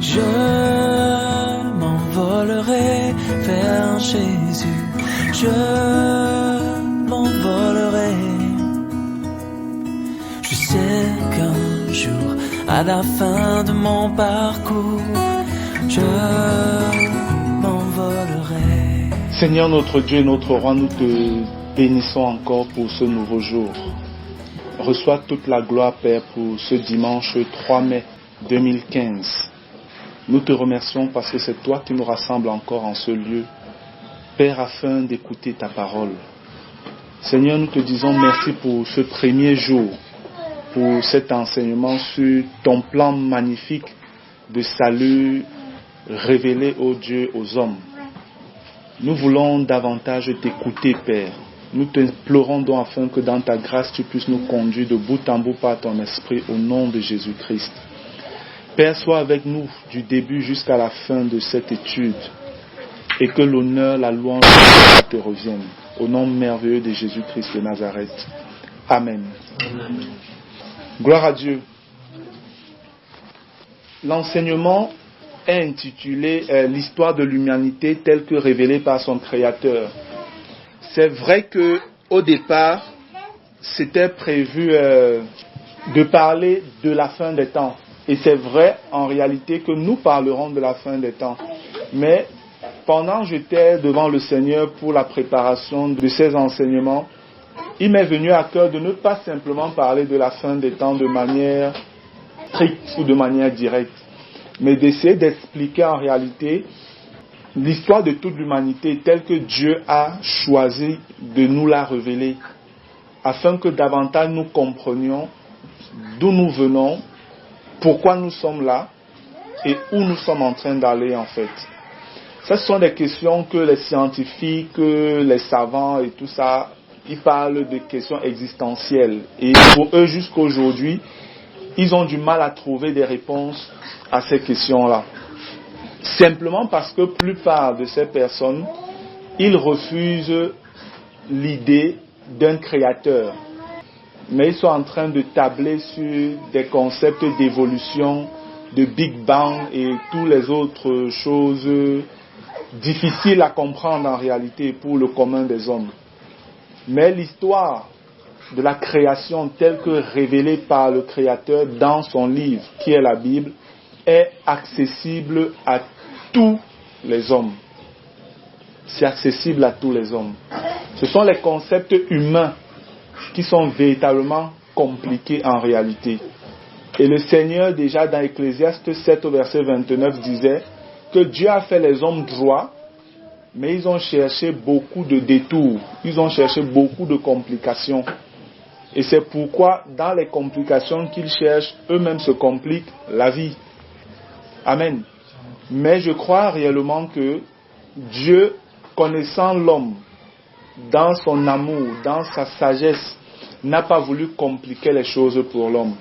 Je m'envolerai vers Jésus. Je m'envolerai. Je sais qu'un jour, à la fin de mon parcours, je m'envolerai. Seigneur notre Dieu et notre Roi, nous te bénissons encore pour ce nouveau jour. Reçois toute la gloire, Père, pour ce dimanche 3 mai 2015. Nous te remercions parce que c'est toi qui nous rassembles encore en ce lieu, Père, afin d'écouter ta parole. Seigneur, nous te disons merci pour ce premier jour, pour cet enseignement sur ton plan magnifique de salut révélé, ô Dieu, aux hommes. Nous voulons davantage t'écouter, Père. Nous t'implorons donc afin que dans ta grâce, tu puisses nous conduire de bout en bout par ton esprit au nom de Jésus-Christ. Père, sois avec nous du début jusqu'à la fin de cette étude et que l'honneur, la louange te reviennent. Au nom merveilleux de Jésus-Christ de Nazareth. Amen. Amen. Gloire à Dieu. L'enseignement est intitulé l'histoire de l'humanité telle que révélée par son Créateur. C'est vrai que au départ, c'était prévu de parler de la fin des temps. Et c'est vrai en réalité que nous parlerons de la fin des temps. Mais pendant que j'étais devant le Seigneur pour la préparation de ces enseignements, il m'est venu à cœur de ne pas simplement parler de la fin des temps de manière stricte ou de manière directe, mais d'essayer d'expliquer en réalité l'histoire de toute l'humanité telle que Dieu a choisi de nous la révéler, afin que davantage nous comprenions d'où nous venons, pourquoi nous sommes là et où nous sommes en train d'aller en fait. Ce sont des questions que les scientifiques, les savants et tout ça, ils parlent de questions existentielles. Et pour eux, jusqu'à aujourd'hui, ils ont du mal à trouver des réponses à ces questions-là. Simplement parce que la plupart de ces personnes, ils refusent l'idée d'un créateur. Mais ils sont en train de tabler sur des concepts d'évolution, de Big Bang et toutes les autres choses difficiles à comprendre en réalité pour le commun des hommes. Mais l'histoire de la création telle que révélée par le Créateur dans son livre, qui est la Bible, est accessible à tous les hommes. C'est accessible à tous les hommes. Ce sont les concepts humains qui sont véritablement compliqués en réalité. Et le Seigneur, déjà dans Ecclésiaste 7 au verset 29, disait que Dieu a fait les hommes droits, mais ils ont cherché beaucoup de détours, ils ont cherché beaucoup de complications. Et c'est pourquoi, dans les complications qu'ils cherchent, eux-mêmes se compliquent la vie. Amen. Mais je crois réellement que Dieu, connaissant l'homme, dans son amour, dans sa sagesse, n'a pas voulu compliquer les choses pour l'homme.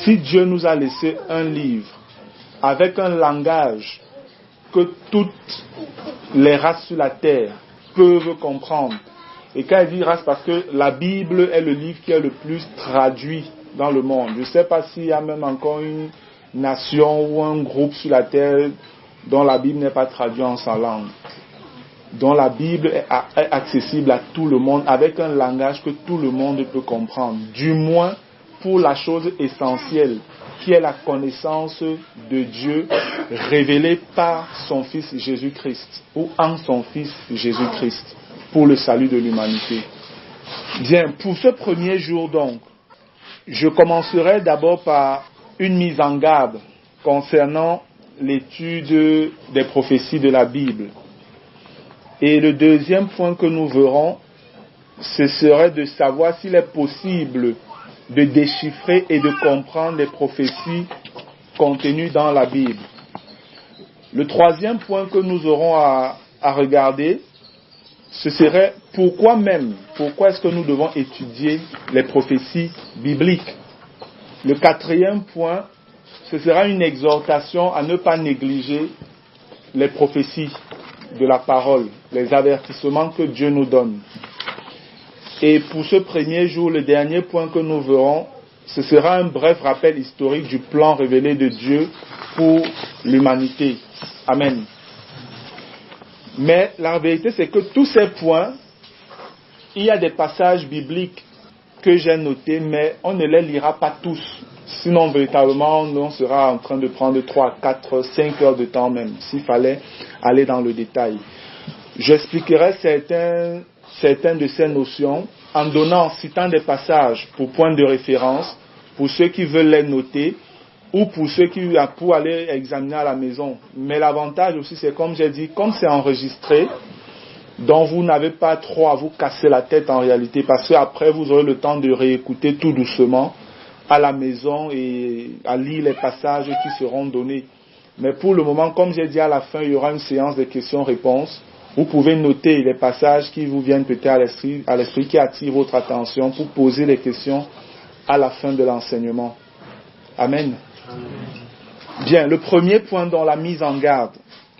Si Dieu nous a laissé un livre avec un langage que toutes les races sur la terre peuvent comprendre, et quand il dit race, parce que la Bible est le livre qui est le plus traduit dans le monde. Je ne sais pas s'il y a même encore une nation ou un groupe sur la terre dont la Bible n'est pas traduite en sa langue, dont la Bible est accessible à tout le monde avec un langage que tout le monde peut comprendre, du moins pour la chose essentielle qui est la connaissance de Dieu révélée par son Fils Jésus-Christ ou en son Fils Jésus-Christ pour le salut de l'humanité. Bien, pour ce premier jour donc, je commencerai d'abord par une mise en garde concernant l'étude des prophéties de la Bible. Et le deuxième point que nous verrons, ce serait de savoir s'il est possible de déchiffrer et de comprendre les prophéties contenues dans la Bible. Le troisième point que nous aurons à regarder, ce serait pourquoi est-ce que nous devons étudier les prophéties bibliques. Le quatrième point, ce sera une exhortation à ne pas négliger les prophéties de la parole, les avertissements que Dieu nous donne. Et pour ce premier jour, le dernier point que nous verrons, ce sera un bref rappel historique du plan révélé de Dieu pour l'humanité. Amen. Mais la vérité, c'est que tous ces points, il y a des passages bibliques que j'ai notés, mais on ne les lira pas tous. Sinon, véritablement, on sera en train de prendre 3, 4, 5 heures de temps même, s'il fallait aller dans le détail. J'expliquerai certaines de ces notions en citant des passages pour point de référence, pour ceux qui veulent les noter, ou pour ceux qui pour aller examiner à la maison. Mais l'avantage aussi, c'est comme j'ai dit, comme c'est enregistré, donc vous n'avez pas trop à vous casser la tête en réalité, parce qu'après vous aurez le temps de réécouter tout doucement à la maison et à lire les passages qui seront donnés. Mais pour le moment, comme j'ai dit à la fin, il y aura une séance de questions-réponses. Vous pouvez noter les passages qui vous viennent peut-être à l'esprit qui attirent votre attention pour poser les questions à la fin de l'enseignement. Amen. Bien, le premier point dans la mise en garde.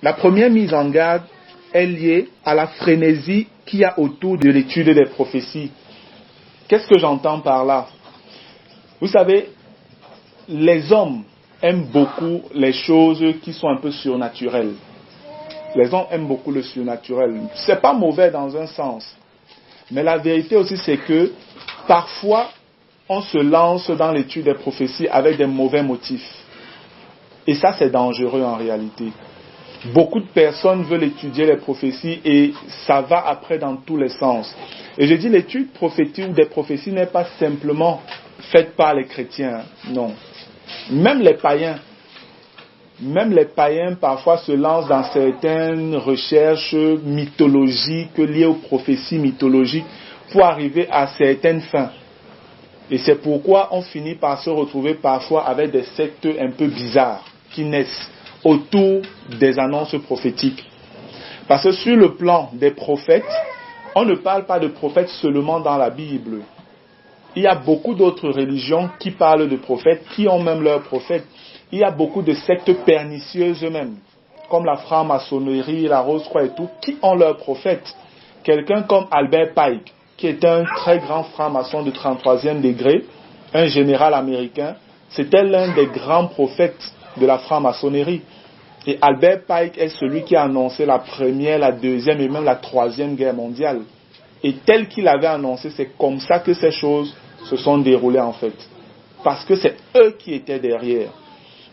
La première mise en garde est liée à la frénésie qu'il y a autour de l'étude des prophéties. Qu'est-ce que j'entends par là? Vous savez, les hommes aiment beaucoup les choses qui sont un peu surnaturelles. Les hommes aiment beaucoup le surnaturel. C'est pas mauvais dans un sens. Mais la vérité aussi, c'est que parfois, on se lance dans l'étude des prophéties avec des mauvais motifs. Et ça, c'est dangereux en réalité. Beaucoup de personnes veulent étudier les prophéties et ça va après dans tous les sens. Et je dis l'étude prophétique ou des prophéties n'est pas simplement faite par les chrétiens. Non. Même les païens parfois se lancent dans certaines recherches mythologiques liées aux prophéties mythologiques pour arriver à certaines fins. Et c'est pourquoi on finit par se retrouver parfois avec des sectes un peu bizarres qui naissent autour des annonces prophétiques. Parce que sur le plan des prophètes, on ne parle pas de prophètes seulement dans la Bible. Il y a beaucoup d'autres religions qui parlent de prophètes, qui ont même leurs prophètes. Il y a beaucoup de sectes pernicieuses eux-mêmes, comme la franc-maçonnerie, la Rose-Croix et tout, qui ont leurs prophètes. Quelqu'un comme Albert Pike, qui est un très grand franc-maçon de 33e degré, un général américain, c'était l'un des grands prophètes de la franc-maçonnerie. Et Albert Pike est celui qui a annoncé la première, la deuxième et même la troisième guerre mondiale. Et tel qu'il avait annoncé, c'est comme ça que ces choses se sont déroulées en fait. Parce que c'est eux qui étaient derrière.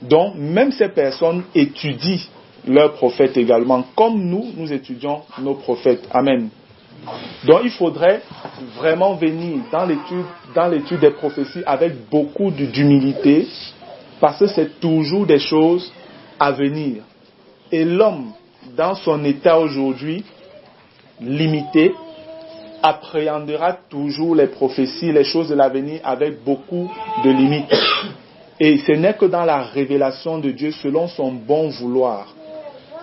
Donc, même ces personnes étudient leurs prophètes également, comme nous étudions nos prophètes. Amen. Donc, il faudrait vraiment venir dans l'étude des prophéties avec beaucoup d'humilité, parce que c'est toujours des choses à venir. Et l'homme, dans son état aujourd'hui, limité, appréhendera toujours les prophéties, les choses de l'avenir avec beaucoup de limites. Et ce n'est que dans la révélation de Dieu, selon son bon vouloir,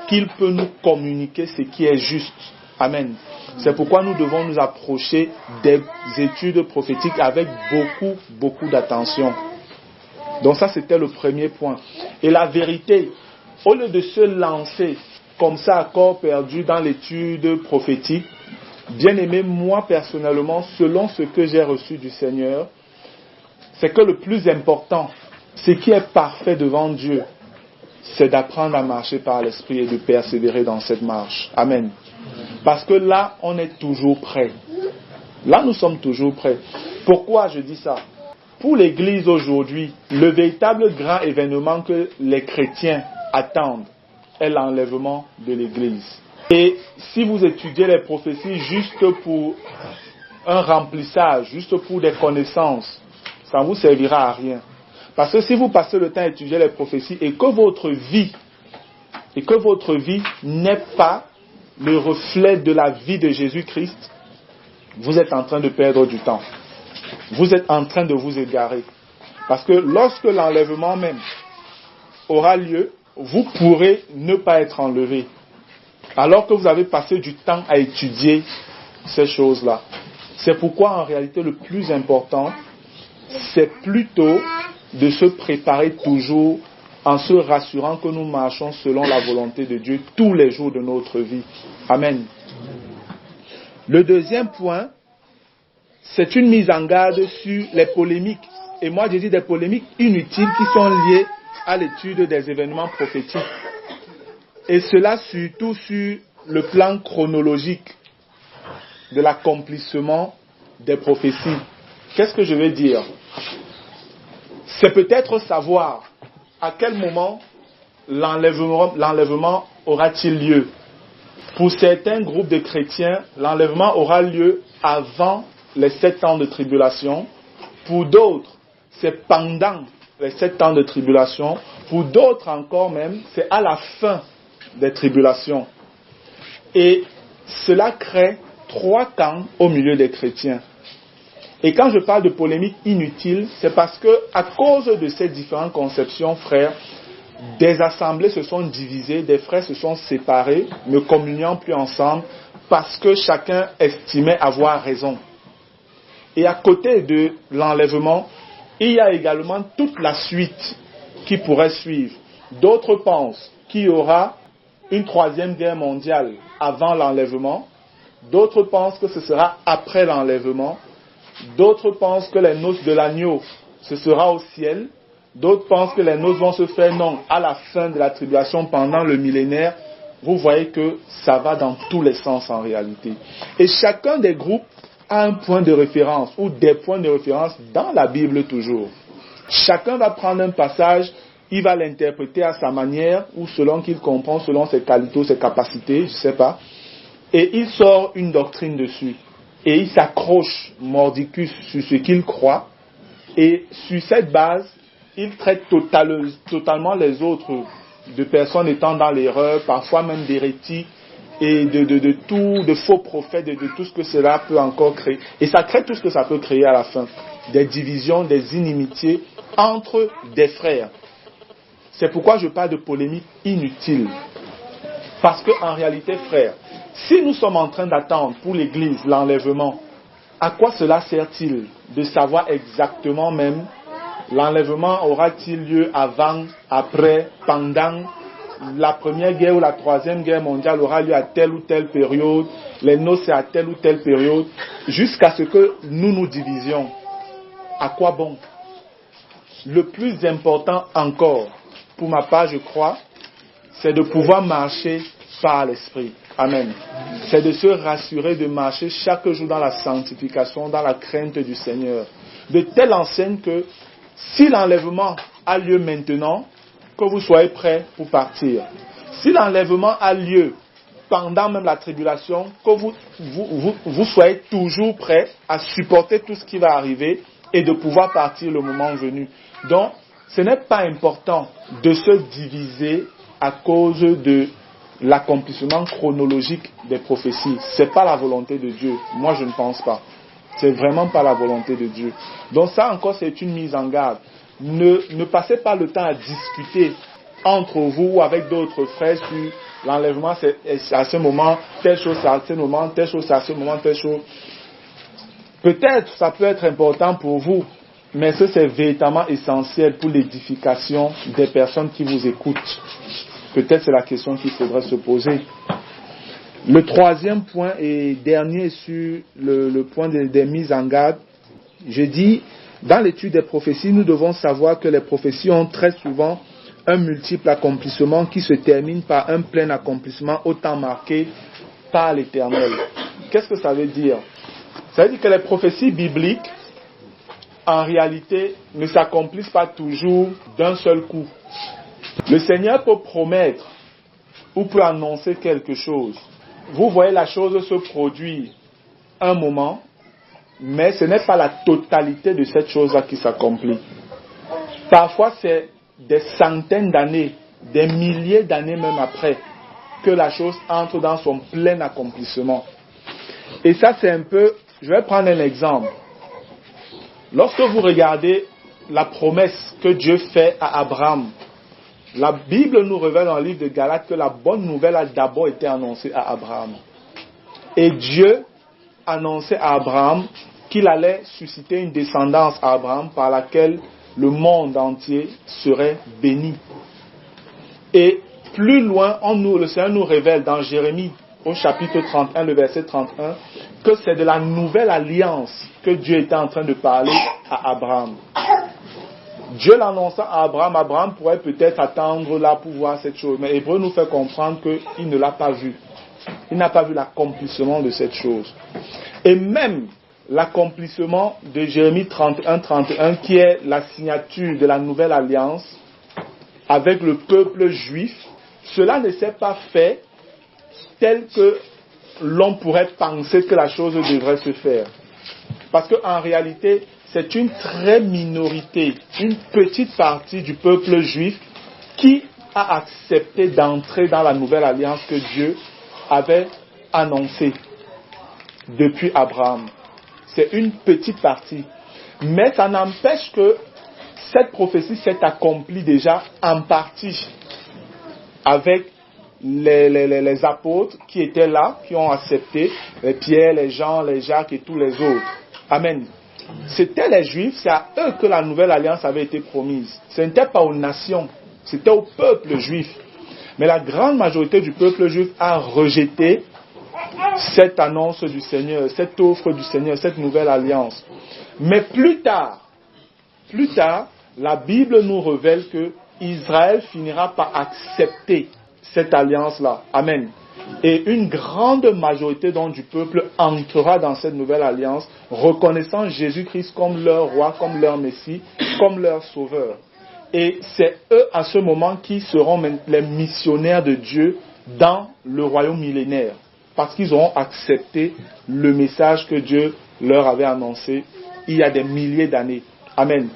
qu'il peut nous communiquer ce qui est juste. Amen. C'est pourquoi nous devons nous approcher des études prophétiques avec beaucoup d'attention. Donc ça, c'était le premier point. Et la vérité, au lieu de se lancer comme ça à corps perdu dans l'étude prophétique, bien aimé, moi personnellement, selon ce que j'ai reçu du Seigneur, c'est que le plus important, ce qui est parfait devant Dieu, c'est d'apprendre à marcher par l'Esprit et de persévérer dans cette marche. Amen. Parce que là, on est toujours prêt. Là, nous sommes toujours prêts. Pourquoi je dis ça? Pour l'Église aujourd'hui, le véritable grand événement que les chrétiens attendent est l'enlèvement de l'Église. Et si vous étudiez les prophéties juste pour un remplissage, juste pour des connaissances, ça ne vous servira à rien. Parce que si vous passez le temps à étudier les prophéties et que votre vie n'est pas le reflet de la vie de Jésus-Christ, vous êtes en train de perdre du temps. Vous êtes en train de vous égarer. Parce que lorsque l'enlèvement même aura lieu, vous pourrez ne pas être enlevé. Alors que vous avez passé du temps à étudier ces choses-là. C'est pourquoi en réalité le plus important, c'est plutôt de se préparer toujours en se rassurant que nous marchons selon la volonté de Dieu tous les jours de notre vie. Amen. Le deuxième point, c'est une mise en garde sur les polémiques. Et moi, je dis des polémiques inutiles qui sont liées à l'étude des événements prophétiques. Et cela surtout sur le plan chronologique de l'accomplissement des prophéties. Qu'est-ce que je veux dire? C'est peut-être savoir à quel moment l'enlèvement aura-t-il lieu. Pour certains groupes de chrétiens, l'enlèvement aura lieu avant les 7 ans de tribulation. Pour d'autres, c'est pendant les 7 ans de tribulation. Pour d'autres encore même, c'est à la fin des tribulations. Et cela crée 3 camps au milieu des chrétiens. Et quand je parle de polémique inutile, c'est parce que à cause de ces différentes conceptions, frères, des assemblées se sont divisées, des frères se sont séparés, ne communiant plus ensemble, parce que chacun estimait avoir raison. Et à côté de l'enlèvement, il y a également toute la suite qui pourrait suivre. D'autres pensent qu'il y aura une 3e guerre mondiale avant l'enlèvement. D'autres pensent que ce sera après l'enlèvement. D'autres pensent que les noces de l'agneau, ce sera au ciel. D'autres pensent que les noces vont se faire, non, à la fin de la tribulation, pendant le millénaire. Vous voyez que ça va dans tous les sens en réalité. Et chacun des groupes a un point de référence, ou des points de référence dans la Bible toujours. Chacun va prendre un passage, il va l'interpréter à sa manière, ou selon qu'il comprend, selon ses qualités, ses capacités, je ne sais pas. Et il sort une doctrine dessus. Et il s'accroche mordicus sur ce qu'il croit. Et sur cette base, il traite totalement les autres de personnes étant dans l'erreur, parfois même d'hérétiques, et de faux prophètes, de tout ce que cela peut encore créer. Et ça crée tout ce que ça peut créer à la fin. Des divisions, des inimitiés entre des frères. C'est pourquoi je parle de polémique inutile. Parce qu'en réalité, frères, si nous sommes en train d'attendre pour l'Église l'enlèvement, à quoi cela sert-il de savoir exactement même l'enlèvement aura-t-il lieu avant, après, pendant la première guerre ou la 3e guerre mondiale aura lieu à telle ou telle période, les noces c'est à telle ou telle période, jusqu'à ce que nous nous divisions. À quoi bon? Le plus important encore, pour ma part je crois, c'est de pouvoir marcher par l'Esprit. Amen. C'est de se rassurer de marcher chaque jour dans la sanctification, dans la crainte du Seigneur. De telle enseigne que si l'enlèvement a lieu maintenant, que vous soyez prêts pour partir. Si l'enlèvement a lieu pendant même la tribulation, que vous soyez toujours prêts à supporter tout ce qui va arriver et de pouvoir partir le moment venu. Donc, ce n'est pas important de se diviser à cause de l'accomplissement chronologique des prophéties. Ce n'est pas la volonté de Dieu. Moi, je ne pense pas. C'est vraiment pas la volonté de Dieu. Donc ça encore, c'est une mise en garde. Ne passez pas le temps à discuter entre vous ou avec d'autres frères sur l'enlèvement, c'est à ce moment, telle chose, c'est à ce moment, telle chose, c'est à ce moment, telle chose. Peut-être ça peut être important pour vous, mais ce c'est véritablement essentiel pour l'édification des personnes qui vous écoutent. Peut-être c'est la question qu'il faudrait se poser. Le 3e point et dernier sur le point des mises en garde, je dis, dans l'étude des prophéties, nous devons savoir que les prophéties ont très souvent un multiple accomplissement qui se termine par un plein accomplissement au temps marqué par l'Éternel. Qu'est-ce que ça veut dire? Ça veut dire que les prophéties bibliques, en réalité, ne s'accomplissent pas toujours d'un seul coup. Le Seigneur peut promettre ou peut annoncer quelque chose. Vous voyez la chose se produire un moment, mais ce n'est pas la totalité de cette chose-là qui s'accomplit. Parfois, c'est des centaines d'années, des milliers d'années même après, que la chose entre dans son plein accomplissement. Et ça, c'est un peu... Je vais prendre un exemple. Lorsque vous regardez la promesse que Dieu fait à Abraham, la Bible nous révèle dans le livre de Galates que la bonne nouvelle a d'abord été annoncée à Abraham. Et Dieu annonçait à Abraham qu'il allait susciter une descendance à Abraham par laquelle le monde entier serait béni. Et plus loin, le Seigneur nous révèle dans Jérémie, au chapitre 31, le verset 31, que c'est de la nouvelle alliance que Dieu était en train de parler à Abraham. Dieu l'annonça à Abraham. Abraham pourrait peut-être attendre là pour voir cette chose. Mais Hébreu nous fait comprendre qu'il ne l'a pas vu. Il n'a pas vu l'accomplissement de cette chose. Et même l'accomplissement de Jérémie 31, qui est la signature de la nouvelle alliance avec le peuple juif, cela ne s'est pas fait tel que l'on pourrait penser que la chose devrait se faire. Parce qu'en réalité, c'est une très minorité, une petite partie du peuple juif qui a accepté d'entrer dans la nouvelle alliance que Dieu avait annoncée depuis Abraham. C'est une petite partie. Mais ça n'empêche que cette prophétie s'est accomplie déjà en partie avec les apôtres qui étaient là, qui ont accepté, les Pierre, les Jean, les Jacques et tous les autres. Amen. C'était les Juifs, c'est à eux que la nouvelle alliance avait été promise. Ce n'était pas aux nations, c'était au peuple juif. Mais la grande majorité du peuple juif a rejeté cette annonce du Seigneur, cette offre du Seigneur, cette nouvelle alliance. Mais plus tard, la Bible nous révèle que Israël finira par accepter cette alliance-là. Amen. Et une grande majorité donc du peuple entrera dans cette nouvelle alliance, reconnaissant Jésus-Christ comme leur roi, comme leur Messie, comme leur sauveur. Et c'est eux à ce moment qui seront les missionnaires de Dieu dans le royaume millénaire. Parce qu'ils auront accepté le message que Dieu leur avait annoncé il y a des milliers d'années. Amen.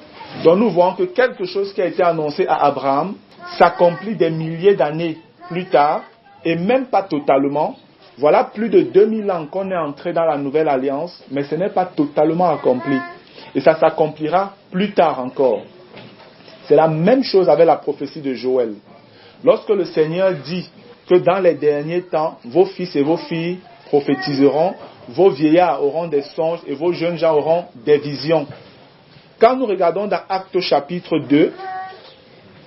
Donc nous voyons que quelque chose qui a été annoncé à Abraham s'accomplit des milliers d'années plus tard, et même pas totalement. Voilà plus de 2000 ans qu'on est entré dans la nouvelle alliance, mais ce n'est pas totalement accompli. Et ça s'accomplira plus tard encore. C'est la même chose avec la prophétie de Joël. Lorsque le Seigneur dit que dans les derniers temps, vos fils et vos filles prophétiseront, vos vieillards auront des songes et vos jeunes gens auront des visions. Quand nous regardons dans Actes chapitre 2,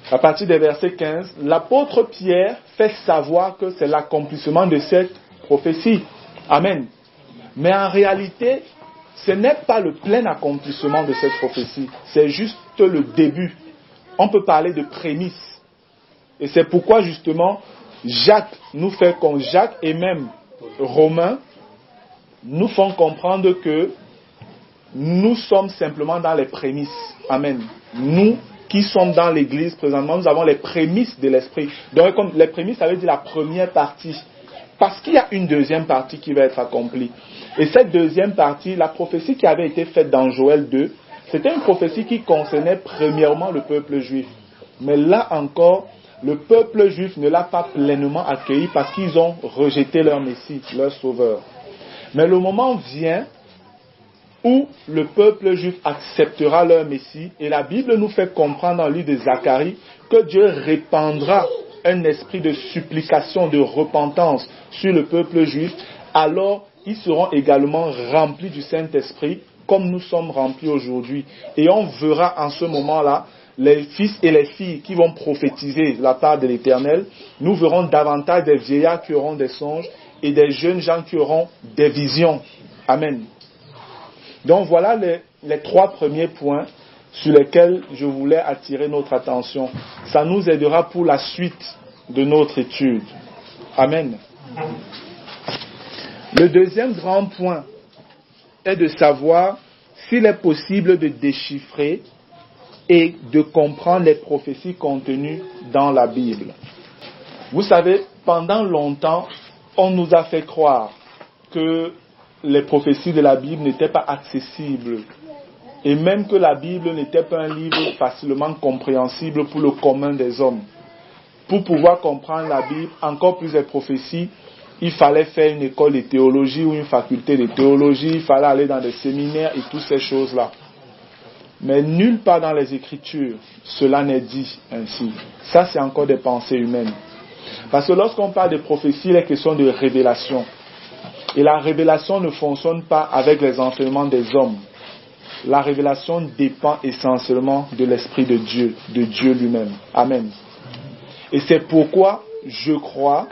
à partir des versets 15, l'apôtre Pierre fait savoir que c'est l'accomplissement de cette prophétie. Amen. Mais en réalité, ce n'est pas le plein accomplissement de cette prophétie. C'est juste le début. On peut parler de prémices. Et c'est pourquoi justement, Jacques et même Romains nous font comprendre que nous sommes simplement dans les prémices. Amen. Nous qui sommes dans l'église présentement, nous avons les prémices de l'esprit. Donc, comme les prémices, ça veut dire la première partie. Parce qu'il y a une deuxième partie qui va être accomplie. Et cette deuxième partie, la prophétie qui avait été faite dans Joël 2, c'était une prophétie qui concernait premièrement le peuple juif. Mais là encore, le peuple juif ne l'a pas pleinement accueilli parce qu'ils ont rejeté leur Messie, leur Sauveur. Mais le moment vient où le peuple juif acceptera leur Messie, et la Bible nous fait comprendre dans le livre de Zacharie que Dieu répandra un esprit de supplication, de repentance sur le peuple juif, alors ils seront également remplis du Saint-Esprit comme nous sommes remplis aujourd'hui. Et on verra en ce moment-là les fils et les filles qui vont prophétiser de la part de l'Éternel. Nous verrons davantage des vieillards qui auront des songes et des jeunes gens qui auront des visions. Amen. Donc voilà les trois premiers points sur lesquels je voulais attirer notre attention. Ça nous aidera pour la suite de notre étude. Amen. Le deuxième grand point est de savoir s'il est possible de déchiffrer et de comprendre les prophéties contenues dans la Bible. Vous savez, pendant longtemps, on nous a fait croire que les prophéties de la Bible n'étaient pas accessibles et même que la Bible n'était pas un livre facilement compréhensible pour le commun des hommes. Pour pouvoir comprendre la Bible, encore plus les prophéties, il fallait faire une école de théologie ou une faculté de théologie, il fallait aller dans des séminaires et toutes ces choses-là. Mais nulle part dans les Écritures, cela n'est dit ainsi. Ça, c'est encore des pensées humaines. Parce que lorsqu'on parle de prophétie, il est question de révélation. Et la révélation ne fonctionne pas avec les enseignements des hommes. La révélation dépend essentiellement de l'Esprit de Dieu lui-même. Amen. Et c'est pourquoi je crois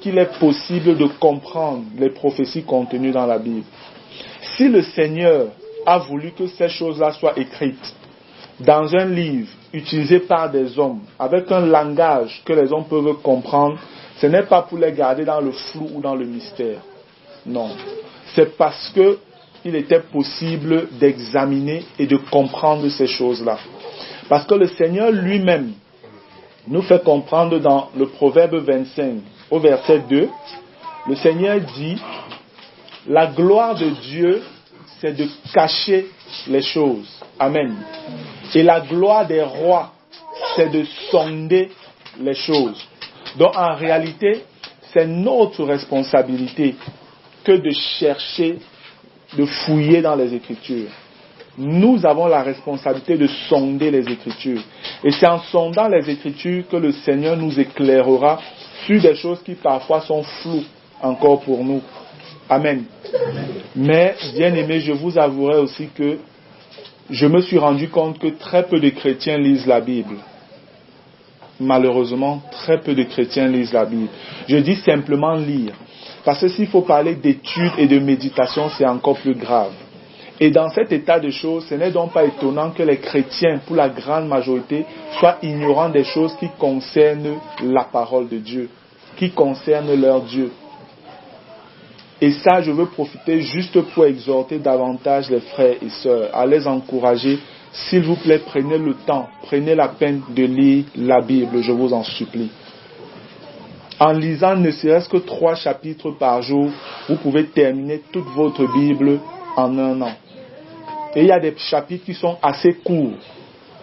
qu'il est possible de comprendre les prophéties contenues dans la Bible. Si le Seigneur a voulu que ces choses-là soient écrites, dans un livre utilisé par des hommes, avec un langage que les hommes peuvent comprendre, ce n'est pas pour les garder dans le flou ou dans le mystère. Non. C'est parce que il était possible d'examiner et de comprendre ces choses-là. Parce que le Seigneur lui-même nous fait comprendre dans le Proverbe 25, au verset 2, le Seigneur dit, la gloire de Dieu, c'est de cacher les choses. Amen. Et la gloire des rois, c'est de sonder les choses. Donc en réalité, c'est notre responsabilité que de chercher, de fouiller dans les Écritures. Nous avons la responsabilité de sonder les Écritures. Et c'est en sondant les Écritures que le Seigneur nous éclairera sur des choses qui parfois sont floues encore pour nous. Amen. Mais, bien aimé, je vous avouerai aussi que je me suis rendu compte que très peu de chrétiens lisent la Bible. Malheureusement, très peu de chrétiens lisent la Bible. Je dis simplement lire. Parce que s'il faut parler d'études et de méditation, c'est encore plus grave. Et dans cet état de choses, ce n'est donc pas étonnant que les chrétiens, pour la grande majorité, soient ignorants des choses qui concernent la parole de Dieu, qui concernent leur Dieu. Et ça, je veux profiter juste pour exhorter davantage les frères et sœurs, à les encourager. S'il vous plaît, prenez le temps, prenez la peine de lire la Bible, je vous en supplie. En lisant ne serait-ce que 3 chapitres par jour, vous pouvez terminer toute votre Bible en un an. Et il y a des chapitres qui sont assez courts.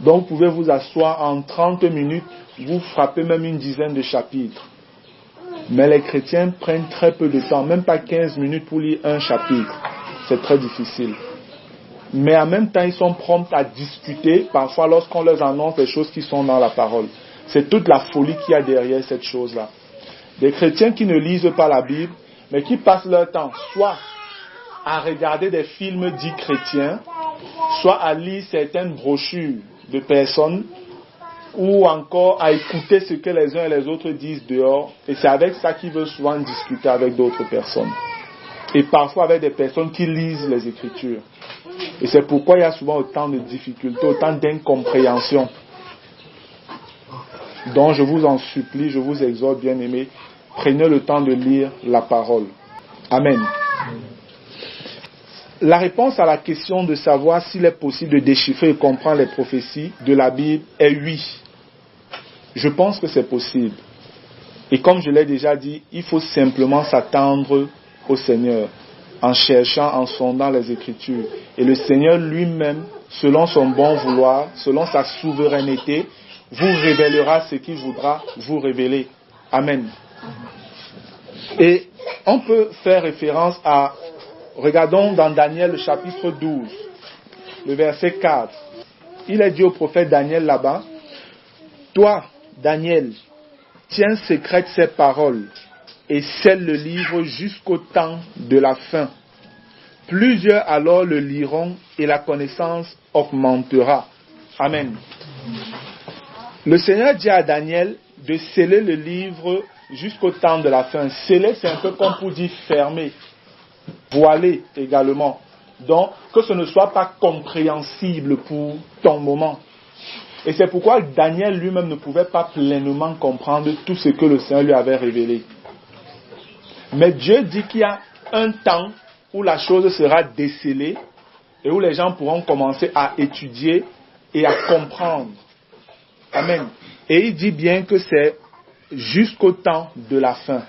Donc vous pouvez vous asseoir en 30 minutes, vous frappez même une dizaine de chapitres. Mais les chrétiens prennent très peu de temps, même pas 15 minutes pour lire un chapitre. C'est très difficile. Mais en même temps, ils sont prompts à discuter, parfois lorsqu'on leur annonce des choses qui sont dans la parole. C'est toute la folie qu'il y a derrière cette chose-là. Des chrétiens qui ne lisent pas la Bible, mais qui passent leur temps soit à regarder des films dits chrétiens, soit à lire certaines brochures de personnes, ou encore à écouter ce que les uns et les autres disent dehors. Et c'est avec ça qu'ils veulent souvent discuter avec d'autres personnes. Et parfois avec des personnes qui lisent les Écritures. Et c'est pourquoi il y a souvent autant de difficultés, autant d'incompréhension. Donc je vous en supplie, je vous exhorte, bien-aimés, prenez le temps de lire la parole. Amen. La réponse à la question de savoir s'il est possible de déchiffrer et comprendre les prophéties de la Bible est oui. Je pense que c'est possible. Et comme je l'ai déjà dit, il faut simplement s'attendre au Seigneur en cherchant, en sondant les Écritures. Et le Seigneur lui-même, selon son bon vouloir, selon sa souveraineté, vous révélera ce qu'il voudra vous révéler. Amen. Et on peut faire référence à, regardons dans Daniel le chapitre 12, le verset 4. Il est dit au prophète Daniel là-bas, « Toi, Daniel, tiens secrète ces paroles et scelle le livre jusqu'au temps de la fin. Plusieurs alors le liront et la connaissance augmentera. » Amen. Le Seigneur dit à Daniel de sceller le livre jusqu'au temps de la fin. Sceller, c'est un peu comme pour dire fermer, voiler également. Donc, que ce ne soit pas compréhensible pour ton moment. Et c'est pourquoi Daniel lui-même ne pouvait pas pleinement comprendre tout ce que le Seigneur lui avait révélé. Mais Dieu dit qu'il y a un temps où la chose sera décelée et où les gens pourront commencer à étudier et à comprendre. Amen. Et il dit bien que c'est jusqu'au temps de la fin.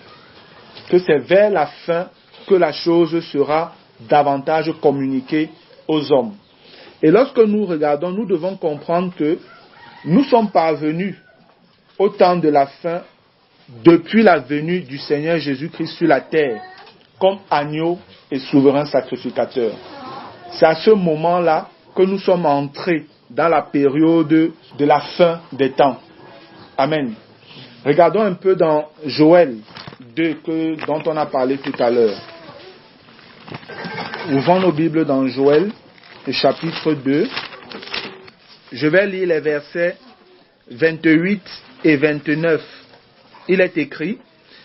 Que c'est vers la fin que la chose sera davantage communiquée aux hommes. Et lorsque nous regardons, nous devons comprendre que nous sommes parvenus au temps de la fin depuis la venue du Seigneur Jésus-Christ sur la terre comme agneau et souverain sacrificateur. C'est à ce moment-là que nous sommes entrés dans la période de la fin des temps. Amen. Regardons un peu dans Joël 2 dont on a parlé tout à l'heure. Ouvrons nos Bibles dans Joël, le chapitre 2. Je vais lire les versets 28 et 29. Il est écrit,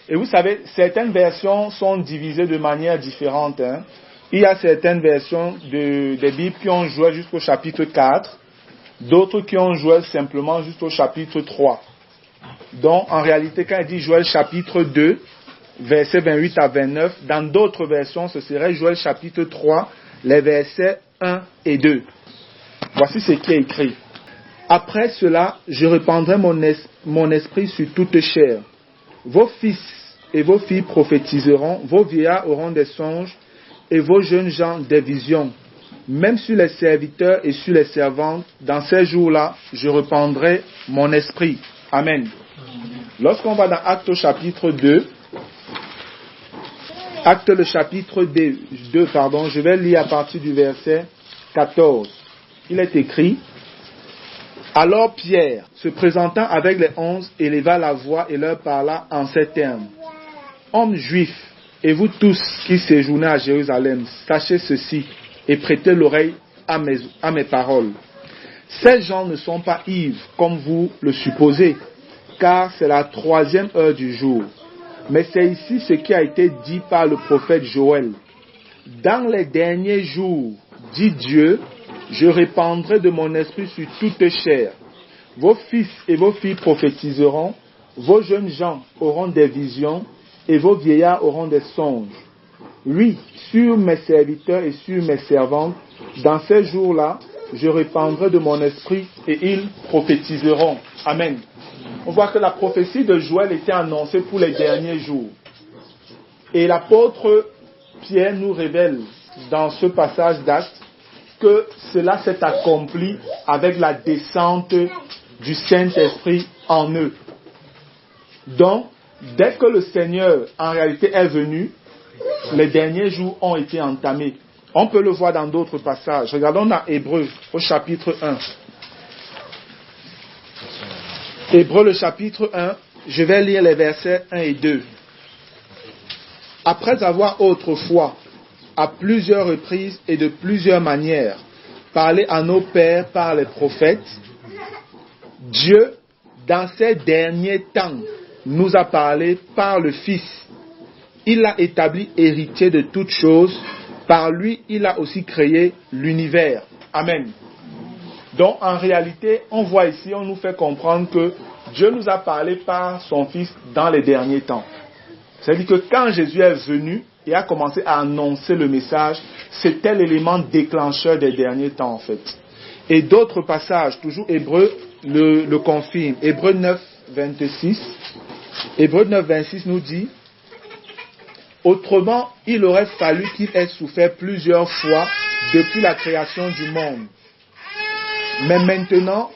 et vous savez, certaines versions sont divisées de manière différente. Il y a certaines versions des Bibles qui ont joué jusqu'au chapitre 4. D'autres qui ont Joël simplement juste au chapitre 3. Donc, en réalité, quand il dit Joël chapitre 2, versets 28 à 29, dans d'autres versions, ce serait Joël chapitre 3, les versets 1 et 2. Voici ce qui est écrit. Après cela, je répandrai mon esprit sur toute chair. Vos fils et vos filles prophétiseront, vos vieillards auront des songes, et vos jeunes gens des visions. Même sur les serviteurs et sur les servantes, dans ces jours-là, je répandrai mon esprit. Amen. Lorsqu'on va dans Actes au chapitre 2, Actes le chapitre 2, je vais lire à partir du verset 14. Il est écrit, alors Pierre, se présentant avec les 11, éleva la voix et leur parla en ces termes. Hommes juifs, et vous tous qui séjournez à Jérusalem, sachez ceci et prêtez l'oreille à mes paroles. Ces gens ne sont pas ivres comme vous le supposez, car c'est la 3e heure du jour. Mais c'est ici ce qui a été dit par le prophète Joël. Dans les derniers jours, dit Dieu, je répandrai de mon esprit sur toute chair. Vos fils et vos filles prophétiseront, vos jeunes gens auront des visions, et vos vieillards auront des songes. Oui, sur mes serviteurs et sur mes servantes, dans ces jours-là, je répandrai de mon esprit et ils prophétiseront. Amen. On voit que la prophétie de Joël était annoncée pour les derniers jours. Et l'apôtre Pierre nous révèle dans ce passage d'Actes que cela s'est accompli avec la descente du Saint-Esprit en eux. Donc, dès que le Seigneur en réalité est venu, les derniers jours ont été entamés. On peut le voir dans d'autres passages. Regardons dans Hébreux au chapitre 1. Hébreux le chapitre 1, je vais lire les versets 1 et 2. Après avoir autrefois, à plusieurs reprises et de plusieurs manières, parlé à nos pères par les prophètes, Dieu, dans ces derniers temps, nous a parlé par le Fils. Il l'a établi héritier de toutes choses. Par lui, il a aussi créé l'univers. Amen. Donc, en réalité, on voit ici, on nous fait comprendre que Dieu nous a parlé par son Fils dans les derniers temps. C'est-à-dire que quand Jésus est venu et a commencé à annoncer le message, c'était l'élément déclencheur des derniers temps, en fait. Et d'autres passages, toujours Hébreux le confirme. Hébreux 9, 26. Hébreux 9, 26 nous dit, autrement, il aurait fallu qu'il ait souffert plusieurs fois depuis la création du monde. Mais maintenant,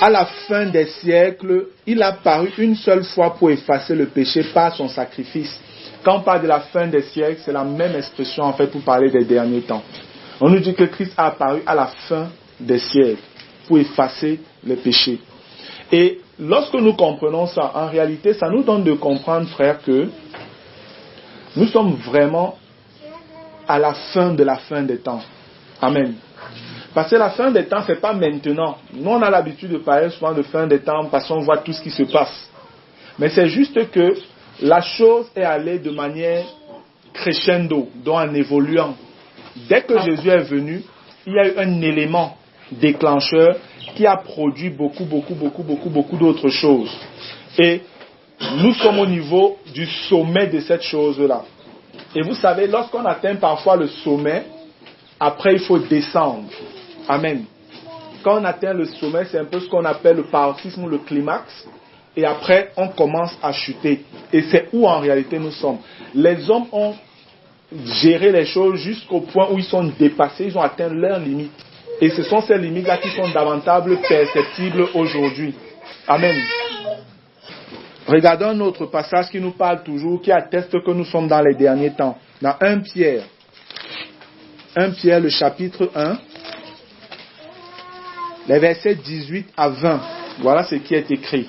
à la fin des siècles, il a paru une seule fois pour effacer le péché par son sacrifice. Quand on parle de la fin des siècles, c'est la même expression en fait pour parler des derniers temps. On nous dit que Christ a apparu à la fin des siècles pour effacer le péché. Et lorsque nous comprenons ça, en réalité, ça nous donne de comprendre, frère, que nous sommes vraiment à la fin des temps. Amen. Parce que la fin des temps, ce n'est pas maintenant. Nous, on a l'habitude de parler souvent de fin des temps parce qu'on voit tout ce qui se passe. Mais c'est juste que la chose est allée de manière crescendo, donc en évoluant. Dès que Jésus est venu, il y a eu un élément déclencheur qui a produit beaucoup d'autres choses. Et nous sommes au niveau du sommet de cette chose-là. Et vous savez, lorsqu'on atteint parfois le sommet, après il faut descendre. Amen. Quand on atteint le sommet, c'est un peu ce qu'on appelle le paroxysme ou le climax. Et après, on commence à chuter. Et c'est où en réalité nous sommes. Les hommes ont géré les choses jusqu'au point où ils sont dépassés, ils ont atteint leurs limites. Et ce sont ces limites-là qui sont davantage perceptibles aujourd'hui. Amen. Regardons un autre passage qui nous parle toujours, qui atteste que nous sommes dans les derniers temps. Dans 1 Pierre. 1 Pierre, le chapitre 1, les versets 18 à 20. Voilà ce qui est écrit.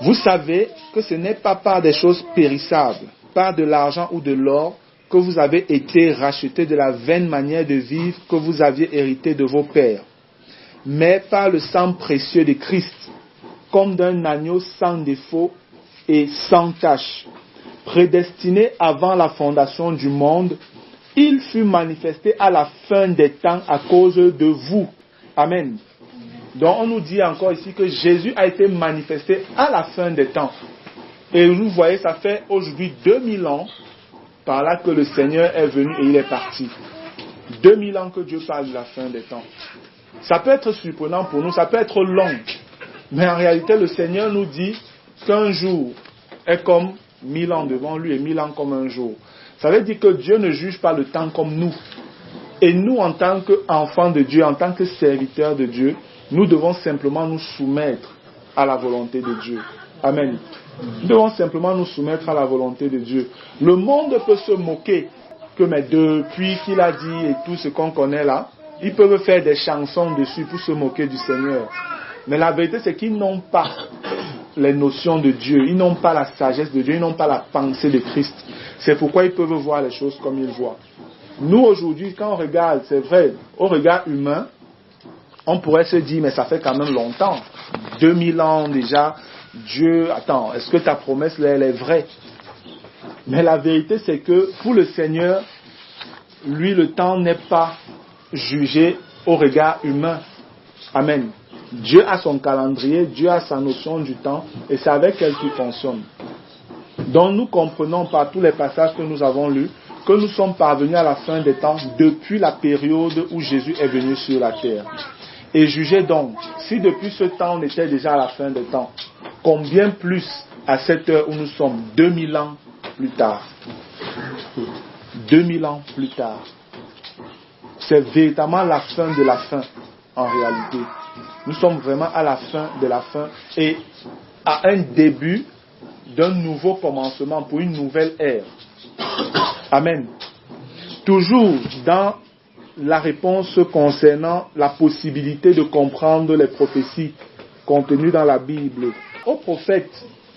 Vous savez que ce n'est pas par des choses périssables, par de l'argent ou de l'or, que vous avez été rachetés de la vaine manière de vivre que vous aviez hérité de vos pères, mais par le sang précieux de Christ, comme d'un agneau sans défaut et sans tache, prédestiné avant la fondation du monde. Il fut manifesté à la fin des temps à cause de vous. Amen. Donc on nous dit encore ici que Jésus a été manifesté à la fin des temps. Et vous voyez, ça fait aujourd'hui 2000 ans par là que le Seigneur est venu et il est parti. 2000 ans que Dieu parle de la fin des temps. Ça peut être surprenant pour nous, ça peut être long. Mais en réalité, le Seigneur nous dit qu'un jour est comme 1000 ans devant lui et 1000 ans comme un jour. Ça veut dire que Dieu ne juge pas le temps comme nous. Et nous, en tant qu'enfants de Dieu, en tant que serviteurs de Dieu, nous devons simplement nous soumettre à la volonté de Dieu. Amen. Nous devons simplement nous soumettre à la volonté de Dieu. Le monde peut se moquer que mais depuis qu'il a dit et tout ce qu'on connaît là, ils peuvent faire des chansons dessus pour se moquer du Seigneur. Mais la vérité, c'est qu'ils n'ont pas les notions de Dieu, ils n'ont pas la sagesse de Dieu, ils n'ont pas la pensée de Christ. C'est pourquoi ils peuvent voir les choses comme ils voient. Nous, aujourd'hui, quand on regarde, c'est vrai, au regard humain, on pourrait se dire, mais ça fait quand même longtemps. 2000 ans déjà, Dieu, attends, est-ce que ta promesse, là, elle est vraie? Mais la vérité, c'est que pour le Seigneur, lui, le temps n'est pas jugé au regard humain. Amen. Dieu a son calendrier, Dieu a sa notion du temps, et c'est avec elle qu'il fonctionne. Donc nous comprenons par tous les passages que nous avons lus, que nous sommes parvenus à la fin des temps depuis la période où Jésus est venu sur la terre. Et jugez donc, si depuis ce temps on était déjà à la fin des temps, combien plus à cette heure où nous sommes, 2000 ans plus tard. 2000 ans plus tard. C'est véritablement la fin de la fin, en réalité. Nous sommes vraiment à la fin de la fin et à un début d'un nouveau commencement pour une nouvelle ère. Amen. Toujours dans la réponse concernant la possibilité de comprendre les prophéties contenues dans la Bible. Au prophète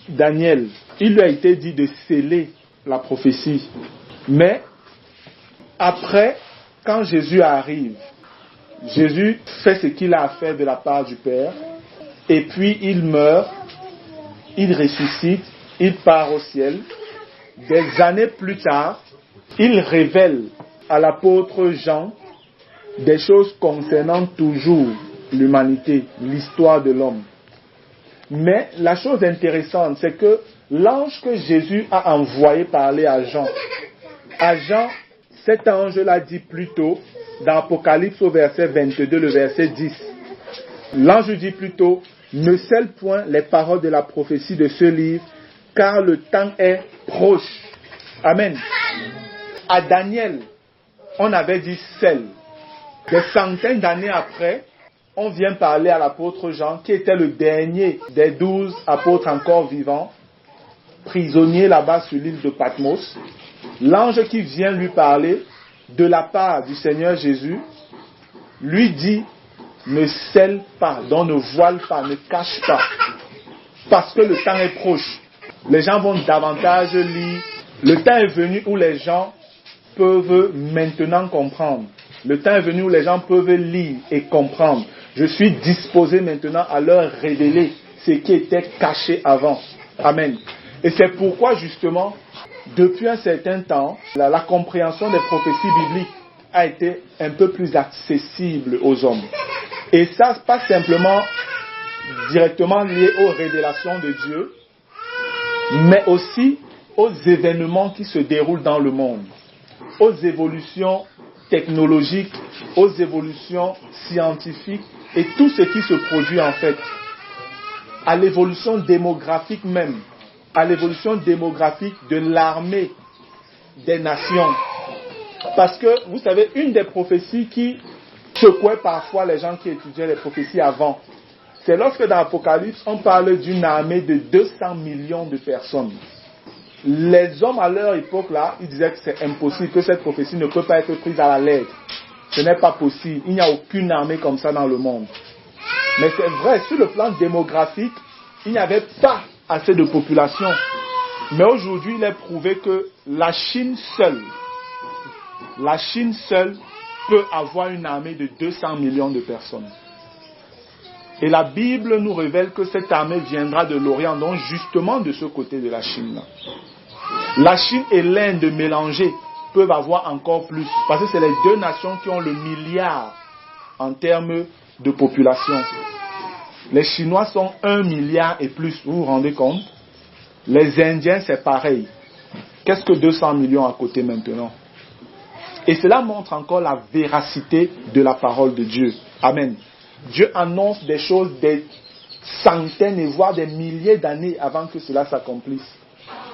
Daniel, il lui a été dit de sceller la prophétie. Mais après, quand Jésus arrive, Jésus fait ce qu'il a à faire de la part du Père, et puis il meurt, il ressuscite, il part au ciel. Des années plus tard, il révèle à l'apôtre Jean des choses concernant toujours l'humanité, l'histoire de l'homme. Mais la chose intéressante, c'est que l'ange que Jésus a envoyé parler à Jean, cet ange l'a dit plus tôt, dans Apocalypse au verset 22, le verset 10. L'ange dit plutôt, ne scelle point les paroles de la prophétie de ce livre, car le temps est proche. Amen. À Daniel, on avait dit scelle. Des centaines d'années après, on vient parler à l'apôtre Jean, qui était le dernier des 12 apôtres encore vivants, prisonnier là-bas sur l'île de Patmos. L'ange qui vient lui parler, de la part du Seigneur Jésus, lui dit, ne scelle pas, donc ne voile pas, ne cache pas, parce que le temps est proche. Les gens vont davantage lire. Le temps est venu où les gens peuvent maintenant comprendre. Le temps est venu où les gens peuvent lire et comprendre. Je suis disposé maintenant à leur révéler ce qui était caché avant. Amen. Et c'est pourquoi justement, depuis un certain temps, la compréhension des prophéties bibliques a été un peu plus accessible aux hommes. Et ça, pas simplement directement lié aux révélations de Dieu, mais aussi aux événements qui se déroulent dans le monde, aux évolutions technologiques, aux évolutions scientifiques et tout ce qui se produit en fait, à l'évolution démographique même, à l'évolution démographique de l'armée des nations. Parce que, vous savez, une des prophéties qui secouait parfois les gens qui étudiaient les prophéties avant, c'est lorsque dans l'Apocalypse, on parle d'une armée de 200 millions de personnes. Les hommes à leur époque là, ils disaient que c'est impossible, que cette prophétie ne peut pas être prise à la lettre. Ce n'est pas possible, il n'y a aucune armée comme ça dans le monde. Mais c'est vrai, sur le plan démographique, il n'y avait pas assez de population. Mais aujourd'hui, il est prouvé que la Chine seule peut avoir une armée de 200 millions de personnes. Et la Bible nous révèle que cette armée viendra de l'Orient, donc justement de ce côté de la Chine-là. La Chine et l'Inde mélangées peuvent avoir encore plus, parce que c'est les deux nations qui ont le milliard en termes de population. Les Chinois sont 1 milliard et plus, vous vous rendez compte? Les Indiens, c'est pareil. Qu'est-ce que 200 millions à côté maintenant? Et cela montre encore la véracité de la parole de Dieu. Amen. Dieu annonce des choses des centaines et voire des milliers d'années avant que cela s'accomplisse.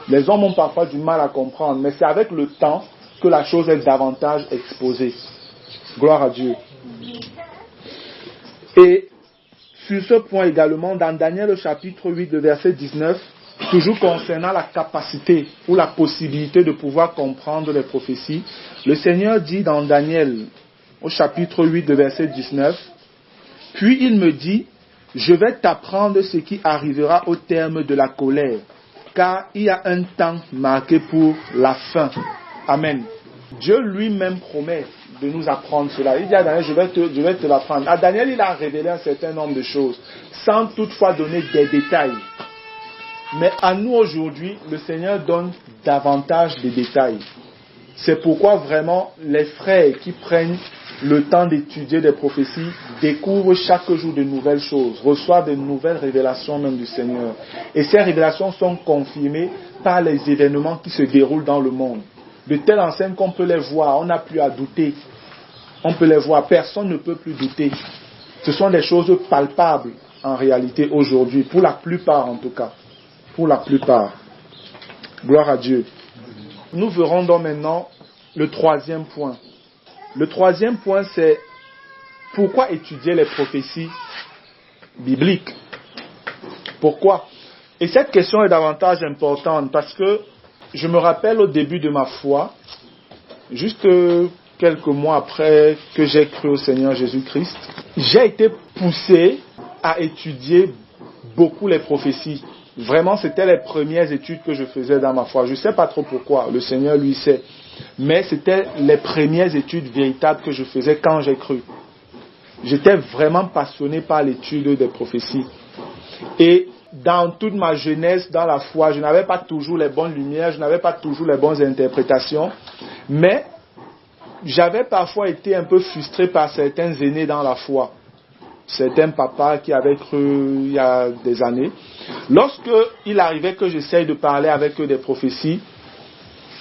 Les hommes ont parfois du mal à comprendre, mais c'est avec le temps que la chose est davantage exposée. Gloire à Dieu. Et sur ce point également, dans Daniel chapitre 8, le verset 19, toujours concernant la capacité ou la possibilité de pouvoir comprendre les prophéties, le Seigneur dit dans Daniel au chapitre 8, le verset 19, « Puis il me dit, je vais t'apprendre ce qui arrivera au terme de la colère, car il y a un temps marqué pour la fin. » Amen. Dieu lui-même promet de nous apprendre cela. Il dit à Daniel, je vais te l'apprendre. À Daniel, il a révélé un certain nombre de choses, sans toutefois donner des détails. Mais à nous aujourd'hui, le Seigneur donne davantage de détails. C'est pourquoi vraiment les frères qui prennent le temps d'étudier des prophéties découvrent chaque jour de nouvelles choses, reçoivent de nouvelles révélations même du Seigneur. Et ces révélations sont confirmées par les événements qui se déroulent dans le monde. De telle enseigne qu'on peut les voir, on n'a plus à douter. On peut les voir, personne ne peut plus douter. Ce sont des choses palpables en réalité aujourd'hui, pour la plupart en tout cas. Pour la plupart. Gloire à Dieu. Nous verrons donc maintenant le troisième point. Le troisième point, c'est pourquoi étudier les prophéties bibliques? Pourquoi? Et cette question est davantage importante parce que je me rappelle au début de ma foi, juste quelques mois après que j'ai cru au Seigneur Jésus-Christ, j'ai été poussé à étudier beaucoup les prophéties. Vraiment, c'était les premières études que je faisais dans ma foi. Je ne sais pas trop pourquoi, le Seigneur lui sait. Mais c'était les premières études véritables que je faisais quand j'ai cru. J'étais vraiment passionné par l'étude des prophéties. Et dans toute ma jeunesse, dans la foi, je n'avais pas toujours les bonnes lumières, je n'avais pas toujours les bonnes interprétations. Mais j'avais parfois été un peu frustré par certains aînés dans la foi. Certains papas qui avaient cru il y a des années. Lorsque il arrivait que j'essaye de parler avec eux des prophéties,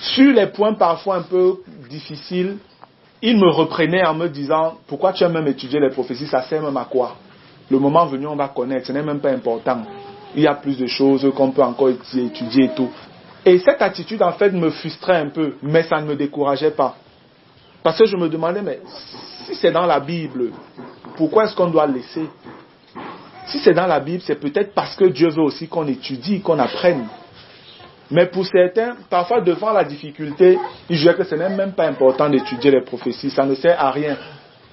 sur les points parfois un peu difficiles, ils me reprenaient en me disant « Pourquoi tu as même étudié les prophéties? Ça sert même à quoi? Le moment venu, on va connaître, ce n'est même pas important. Il y a plus de choses qu'on peut encore étudier et tout. » Et cette attitude en fait me frustrait un peu, mais ça ne me décourageait pas. Parce que je me demandais, mais si c'est dans la Bible, pourquoi est-ce qu'on doit laisser? Si c'est dans la Bible, c'est peut-être parce que Dieu veut aussi qu'on étudie, qu'on apprenne. Mais pour certains, parfois devant la difficulté, ils jugeaient que ce n'est même pas important d'étudier les prophéties, ça ne sert à rien.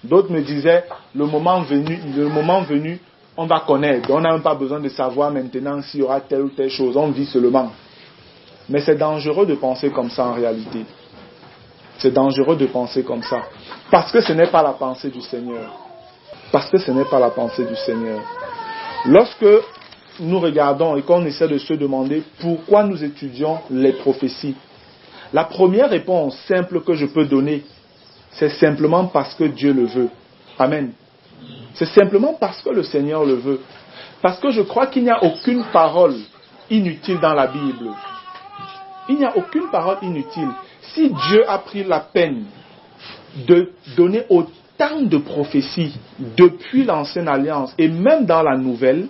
D'autres me disaient, le moment venu, on va connaître. On n'a même pas besoin de savoir maintenant s'il y aura telle ou telle chose, on vit seulement. Mais c'est dangereux de penser comme ça en réalité. C'est dangereux de penser comme ça. Parce que ce n'est pas la pensée du Seigneur. Parce que ce n'est pas la pensée du Seigneur. Lorsque nous regardons et qu'on essaie de se demander pourquoi nous étudions les prophéties, la première réponse simple que je peux donner, c'est simplement parce que Dieu le veut. Amen. C'est simplement parce que le Seigneur le veut. Parce que je crois qu'il n'y a aucune parole inutile dans la Bible. Il n'y a aucune parole inutile. Si Dieu a pris la peine de donner autant de prophéties depuis l'Ancienne Alliance et même dans la Nouvelle,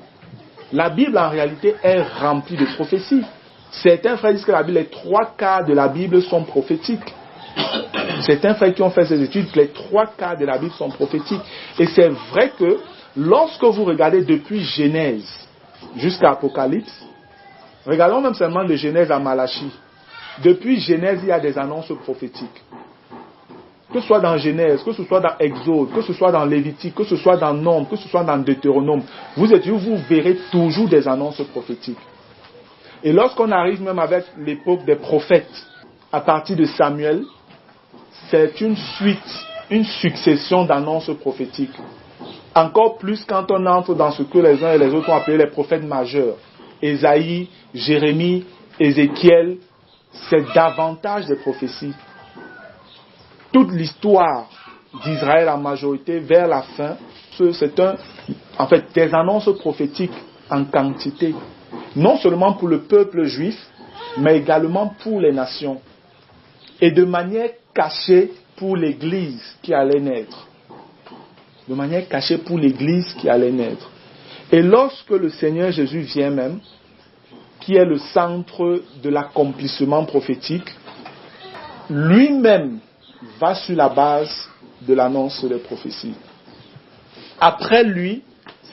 la Bible en réalité est remplie de prophéties. Certains frères disent que la Bible, les 3/4 de la Bible sont prophétiques. Certains frères qui ont fait ces études, les 3/4 de la Bible sont prophétiques. Et c'est vrai que lorsque vous regardez depuis Genèse jusqu'à Apocalypse, regardons même seulement de Genèse à Malachie. Depuis Genèse, il y a des annonces prophétiques. Que ce soit dans Genèse, que ce soit dans Exode, que ce soit dans Lévitique, que ce soit dans Nombre, que ce soit dans Deutéronome, vous verrez toujours des annonces prophétiques. Et lorsqu'on arrive même avec l'époque des prophètes, à partir de Samuel, c'est une suite, une succession d'annonces prophétiques. Encore plus quand on entre dans ce que les uns et les autres ont appelé les prophètes majeurs. Ésaïe, Jérémie, Ézéchiel, c'est davantage des prophéties. Toute l'histoire d'Israël en majorité vers la fin, c'est un en fait, des annonces prophétiques en quantité, non seulement pour le peuple juif, mais également pour les nations, et de manière cachée pour l'Église qui allait naître. De manière cachée pour l'Église qui allait naître. Et lorsque le Seigneur Jésus vient même, qui est le centre de l'accomplissement prophétique, lui-même va sur la base de l'annonce des prophéties. Après lui,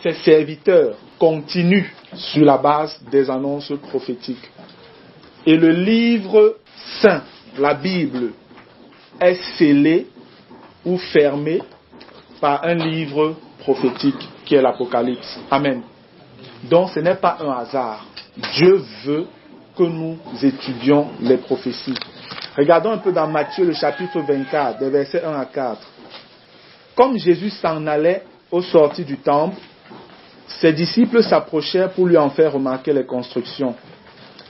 ses serviteurs continuent sur la base des annonces prophétiques. Et le livre saint, la Bible, est scellé ou fermé par un livre prophétique qui est l'Apocalypse. Amen. Donc ce n'est pas un hasard. Dieu veut que nous étudions les prophéties. Regardons un peu dans Matthieu le chapitre 24, des versets 1 à 4. Comme Jésus s'en allait au sortir du temple, ses disciples s'approchèrent pour lui en faire remarquer les constructions.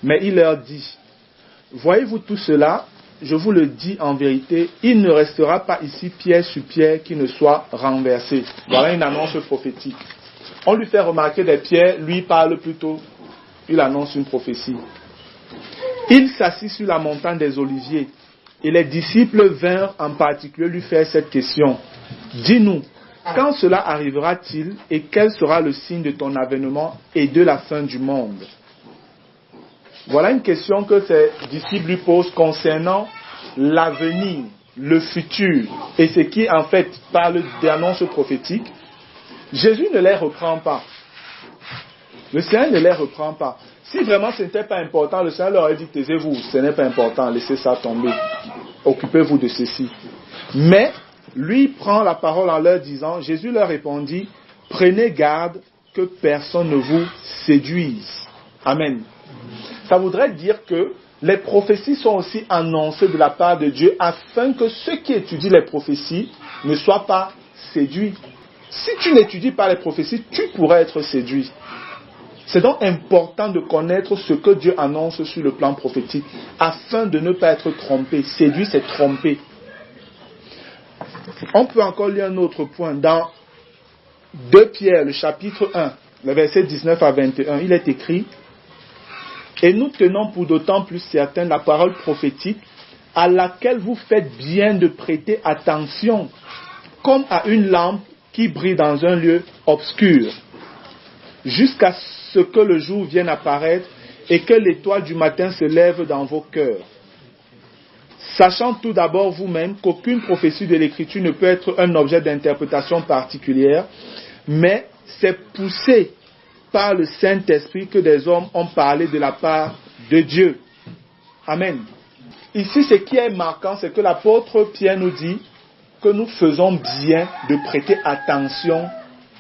Mais il leur dit, « Voyez-vous tout cela ? Je vous le dis en vérité, il ne restera pas ici pierre sur pierre qui ne soit renversée. » Voilà une annonce prophétique. On lui fait remarquer des pierres, lui parle plutôt, il annonce une prophétie. Il s'assit sur la montagne des Oliviers et les disciples vinrent en particulier lui faire cette question. « Dis-nous, quand cela arrivera-t-il et quel sera le signe de ton avènement et de la fin du monde ?» Voilà une question que ses disciples lui posent concernant l'avenir, le futur et ce qui en fait parle d'annonces prophétiques. Jésus ne les reprend pas. Le Seigneur ne les reprend pas. Si vraiment ce n'était pas important, le Seigneur leur aurait dit, taisez-vous, ce n'est pas important, laissez ça tomber. Occupez-vous de ceci. Mais, lui prend la parole en leur disant, Jésus leur répondit, prenez garde que personne ne vous séduise. Amen. Ça voudrait dire que les prophéties sont aussi annoncées de la part de Dieu afin que ceux qui étudient les prophéties ne soient pas séduits. Si tu n'étudies pas les prophéties, tu pourrais être séduit. C'est donc important de connaître ce que Dieu annonce sur le plan prophétique afin de ne pas être trompé. Séduit, c'est tromper. On peut encore lire un autre point. Dans 2 Pierre, le chapitre 1, le verset 19 à 21, il est écrit « Et nous tenons pour d'autant plus certaine la parole prophétique à laquelle vous faites bien de prêter attention, comme à une lampe qui brille dans un lieu obscur, jusqu'à ce que le jour vienne apparaître et que l'étoile du matin se lève dans vos cœurs. Sachant tout d'abord vous-même qu'aucune prophétie de l'Écriture ne peut être un objet d'interprétation particulière, mais c'est poussé par le Saint-Esprit que des hommes ont parlé de la part de Dieu. » Amen. Ici, ce qui est marquant, c'est que l'apôtre Pierre nous dit que nous faisons bien de prêter attention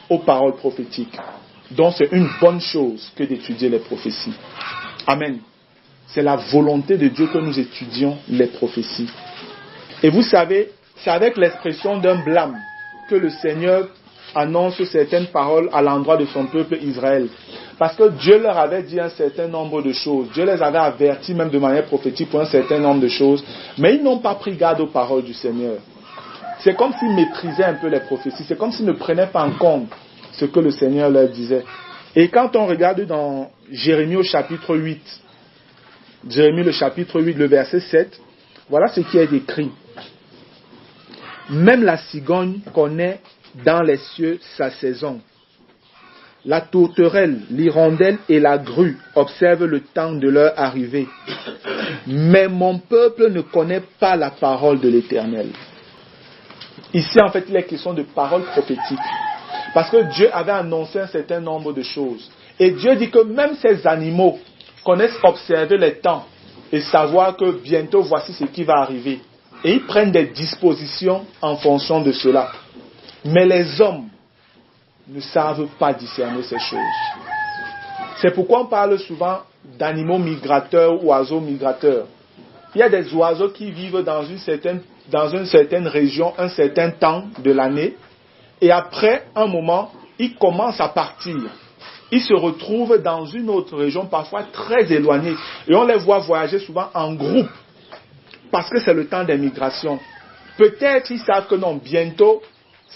aux paroles prophétiques. Donc c'est une bonne chose que d'étudier les prophéties. Amen. C'est la volonté de Dieu que nous étudions les prophéties. Et vous savez, c'est avec l'expression d'un blâme que le Seigneur annonce certaines paroles à l'endroit de son peuple Israël. Parce que Dieu leur avait dit un certain nombre de choses. Dieu les avait avertis même de manière prophétique pour un certain nombre de choses. Mais ils n'ont pas pris garde aux paroles du Seigneur. C'est comme s'ils méprisaient un peu les prophéties. C'est comme s'ils ne prenaient pas en compte ce que le Seigneur leur disait. Et quand on regarde dans Jérémie au chapitre 8, Jérémie le chapitre 8, le verset 7, voilà ce qui est écrit. Même la cigogne connaît dans les cieux sa saison. La tourterelle, l'hirondelle et la grue observent le temps de leur arrivée. Mais mon peuple ne connaît pas la parole de l'Éternel. Ici, en fait, il est question de paroles prophétiques. Parce que Dieu avait annoncé un certain nombre de choses. Et Dieu dit que même ces animaux connaissent observer les temps et savoir que bientôt voici ce qui va arriver. Et ils prennent des dispositions en fonction de cela. Mais les hommes ne savent pas discerner ces choses. C'est pourquoi on parle souvent d'animaux migrateurs ou oiseaux migrateurs. Il y a des oiseaux qui vivent dans une certaine région, un certain temps de l'année. Et après un moment, ils commencent à partir. Ils se retrouvent dans une autre région, parfois très éloignée. Et on les voit voyager souvent en groupe. Parce que c'est le temps des migrations. Peut-être ils savent que non, bientôt,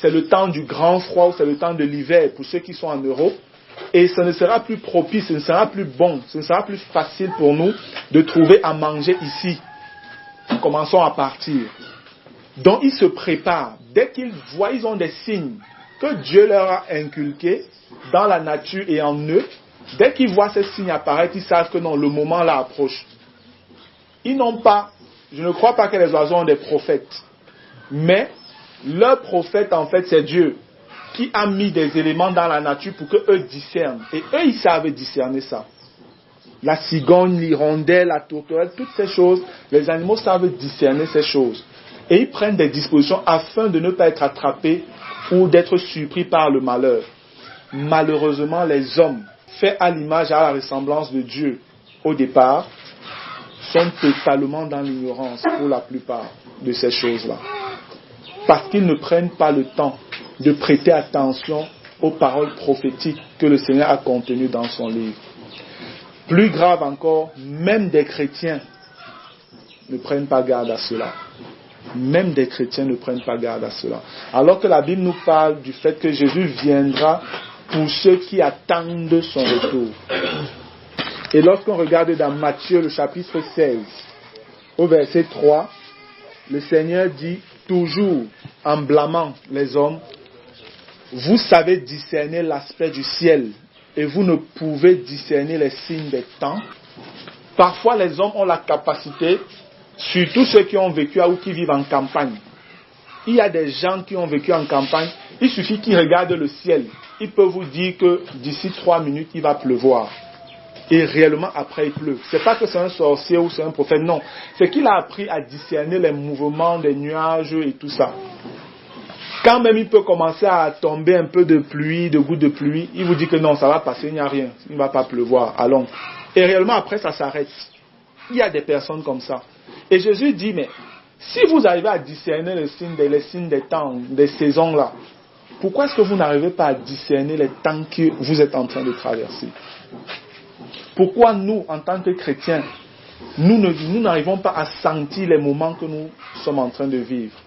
c'est le temps du grand froid ou c'est le temps de l'hiver pour ceux qui sont en Europe. Et ce ne sera plus propice, ce ne sera plus bon, ce ne sera plus facile pour nous de trouver à manger ici. Commençons à partir. Donc ils se préparent. Dès qu'ils voient, ils ont des signes que Dieu leur a inculqués dans la nature et en eux. Dès qu'ils voient ces signes apparaître, ils savent que non, le moment là approche. Ils n'ont pas, je ne crois pas que les oiseaux ont des prophètes. Mais leur prophète, en fait, c'est Dieu qui a mis des éléments dans la nature pour qu'eux discernent. Et eux, ils savent discerner ça. La cigogne, l'hirondelle, la tourterelle, toutes ces choses, les animaux savent discerner ces choses. Et ils prennent des dispositions afin de ne pas être attrapés ou d'être surpris par le malheur. Malheureusement, les hommes, faits à l'image et à la ressemblance de Dieu au départ, sont totalement dans l'ignorance pour la plupart de ces choses-là. Parce qu'ils ne prennent pas le temps de prêter attention aux paroles prophétiques que le Seigneur a contenues dans son livre. Plus grave encore, même des chrétiens ne prennent pas garde à cela. Même des chrétiens ne prennent pas garde à cela. Alors que la Bible nous parle du fait que Jésus viendra pour ceux qui attendent son retour. Et lorsqu'on regarde dans Matthieu le chapitre 16, au verset 3, le Seigneur dit, toujours en blâmant les hommes, vous savez discerner l'aspect du ciel et vous ne pouvez discerner les signes des temps. Parfois les hommes ont la capacité, surtout ceux qui ont vécu ou qui vivent en campagne. Il y a des gens qui ont vécu en campagne, il suffit qu'ils regardent le ciel. Ils peuvent vous dire que d'ici 3 minutes, il va pleuvoir. Et réellement, après, il pleut. C'est pas que c'est un sorcier ou c'est un prophète, non. C'est qu'il a appris à discerner les mouvements des nuages et tout ça. Quand même il peut commencer à tomber un peu de pluie, de gouttes de pluie, il vous dit que non, ça va passer, il n'y a rien. Il ne va pas pleuvoir, allons. Et réellement, après, ça s'arrête. Il y a des personnes comme ça. Et Jésus dit, mais si vous arrivez à discerner les signes des temps, des saisons là, pourquoi est-ce que vous n'arrivez pas à discerner les temps que vous êtes en train de traverser? Pourquoi nous, en tant que chrétiens, nous n'arrivons pas à sentir les moments que nous sommes en train de vivre?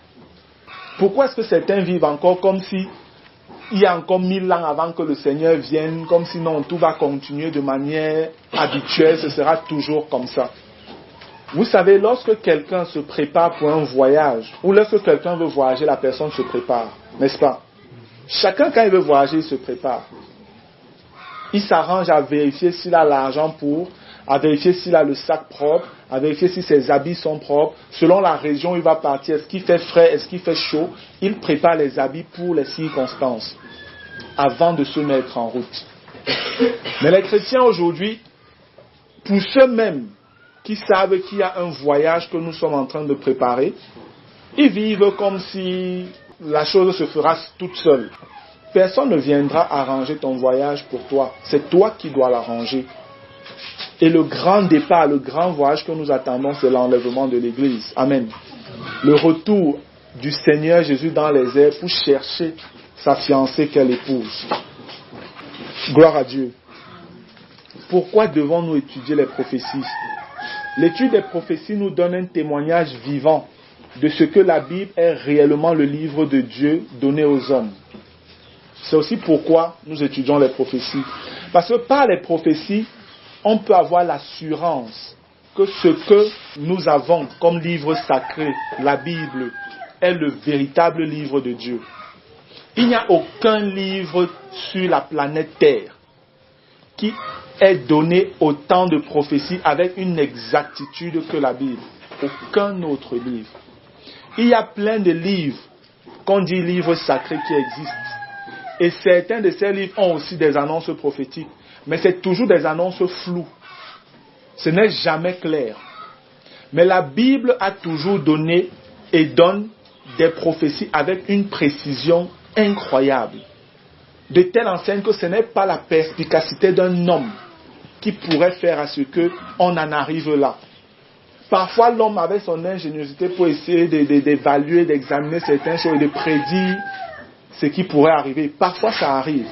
Pourquoi est-ce que certains vivent encore comme si il y a encore 1000 ans avant que le Seigneur vienne, comme si non, tout va continuer de manière habituelle, ce sera toujours comme ça? Vous savez, lorsque quelqu'un se prépare pour un voyage, ou lorsque quelqu'un veut voyager, la personne se prépare, n'est-ce pas? Chacun, quand il veut voyager, il se prépare. Il s'arrange à vérifier s'il a l'argent pour, à vérifier s'il a le sac propre, à vérifier si ses habits sont propres. Selon la région où il va partir, est-ce qu'il fait frais, est-ce qu'il fait chaud? Il prépare les habits pour les circonstances avant de se mettre en route. Mais les chrétiens aujourd'hui, pour ceux-mêmes qui savent qu'il y a un voyage que nous sommes en train de préparer, ils vivent comme si la chose se fera toute seule. Personne ne viendra arranger ton voyage pour toi. C'est toi qui dois l'arranger. Et le grand départ, le grand voyage que nous attendons, c'est l'enlèvement de l'Église. Amen. Le retour du Seigneur Jésus dans les airs pour chercher sa fiancée qu'elle épouse. Gloire à Dieu. Pourquoi devons-nous étudier les prophéties? L'étude des prophéties nous donne un témoignage vivant de ce que la Bible est réellement le livre de Dieu donné aux hommes. C'est aussi pourquoi nous étudions les prophéties. Parce que par les prophéties, on peut avoir l'assurance que ce que nous avons comme livre sacré, la Bible, est le véritable livre de Dieu. Il n'y a aucun livre sur la planète Terre qui est donné autant de prophéties avec une exactitude que la Bible. Aucun autre livre. Il y a plein de livres qu'on dit livres sacrés qui existent. Et certains de ces livres ont aussi des annonces prophétiques. Mais c'est toujours des annonces floues. Ce n'est jamais clair. Mais la Bible a toujours donné et donne des prophéties avec une précision incroyable. De telle enseigne que ce n'est pas la perspicacité d'un homme qui pourrait faire à ce qu'on en arrive là. Parfois, l'homme avait son ingéniosité pour essayer d'évaluer, d'examiner certaines choses et de prédire ce qui pourrait arriver. Parfois, ça arrive.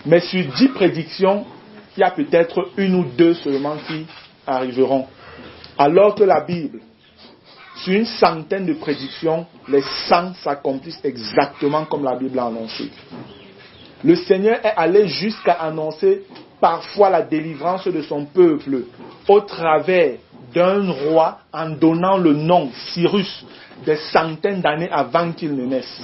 Mais sur 10 prédictions, il y a peut-être 1 ou 2 seulement qui arriveront. Alors que la Bible, sur une centaine de prédictions, les 100 s'accomplissent exactement comme la Bible a annoncé. Le Seigneur est allé jusqu'à annoncer parfois la délivrance de son peuple au travers d'un roi en donnant le nom Cyrus des centaines d'années avant qu'il ne naisse.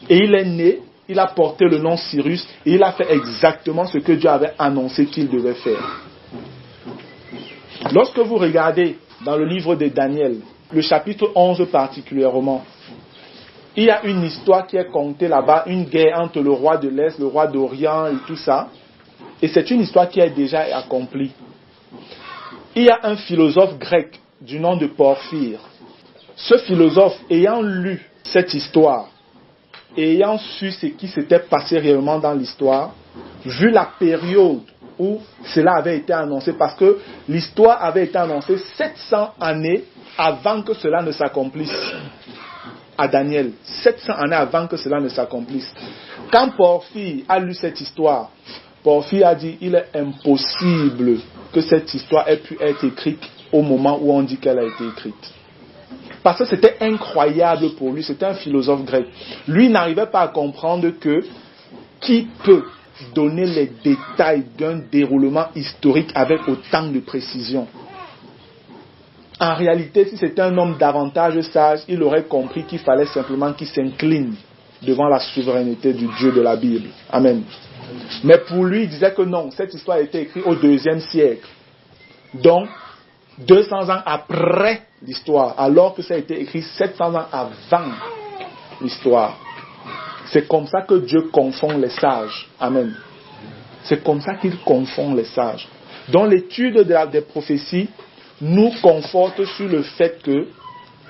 Et il est né, il a porté le nom Cyrus et il a fait exactement ce que Dieu avait annoncé qu'il devait faire. Lorsque vous regardez dans le livre de Daniel, le chapitre 11 particulièrement, il y a une histoire qui est contée là-bas, une guerre entre le roi de l'Est, le roi d'Orient et tout ça. Et c'est une histoire qui est déjà accomplie. Il y a un philosophe grec du nom de Porphyre. Ce philosophe, ayant lu cette histoire, et ayant su ce qui s'était passé réellement dans l'histoire, vu la période où cela avait été annoncé, parce que l'histoire avait été annoncée 700 années avant que cela ne s'accomplisse. À Daniel, 700 années avant que cela ne s'accomplisse. Quand Porphyre a lu cette histoire, Porphyre a dit, il est impossible que cette histoire ait pu être écrite au moment où on dit qu'elle a été écrite. Parce que c'était incroyable pour lui, c'était un philosophe grec. Lui n'arrivait pas à comprendre que qui peut donner les détails d'un déroulement historique avec autant de précision. En réalité, si c'était un homme davantage sage, il aurait compris qu'il fallait simplement qu'il s'incline devant la souveraineté du Dieu de la Bible. Amen. Mais pour lui, il disait que non, cette histoire a été écrite au IIe siècle. Donc, 200 ans après l'histoire, alors que ça a été écrit 700 ans avant l'histoire. C'est comme ça que Dieu confond les sages. Amen. C'est comme ça qu'il confond les sages. Donc l'étude des prophéties nous conforte sur le fait que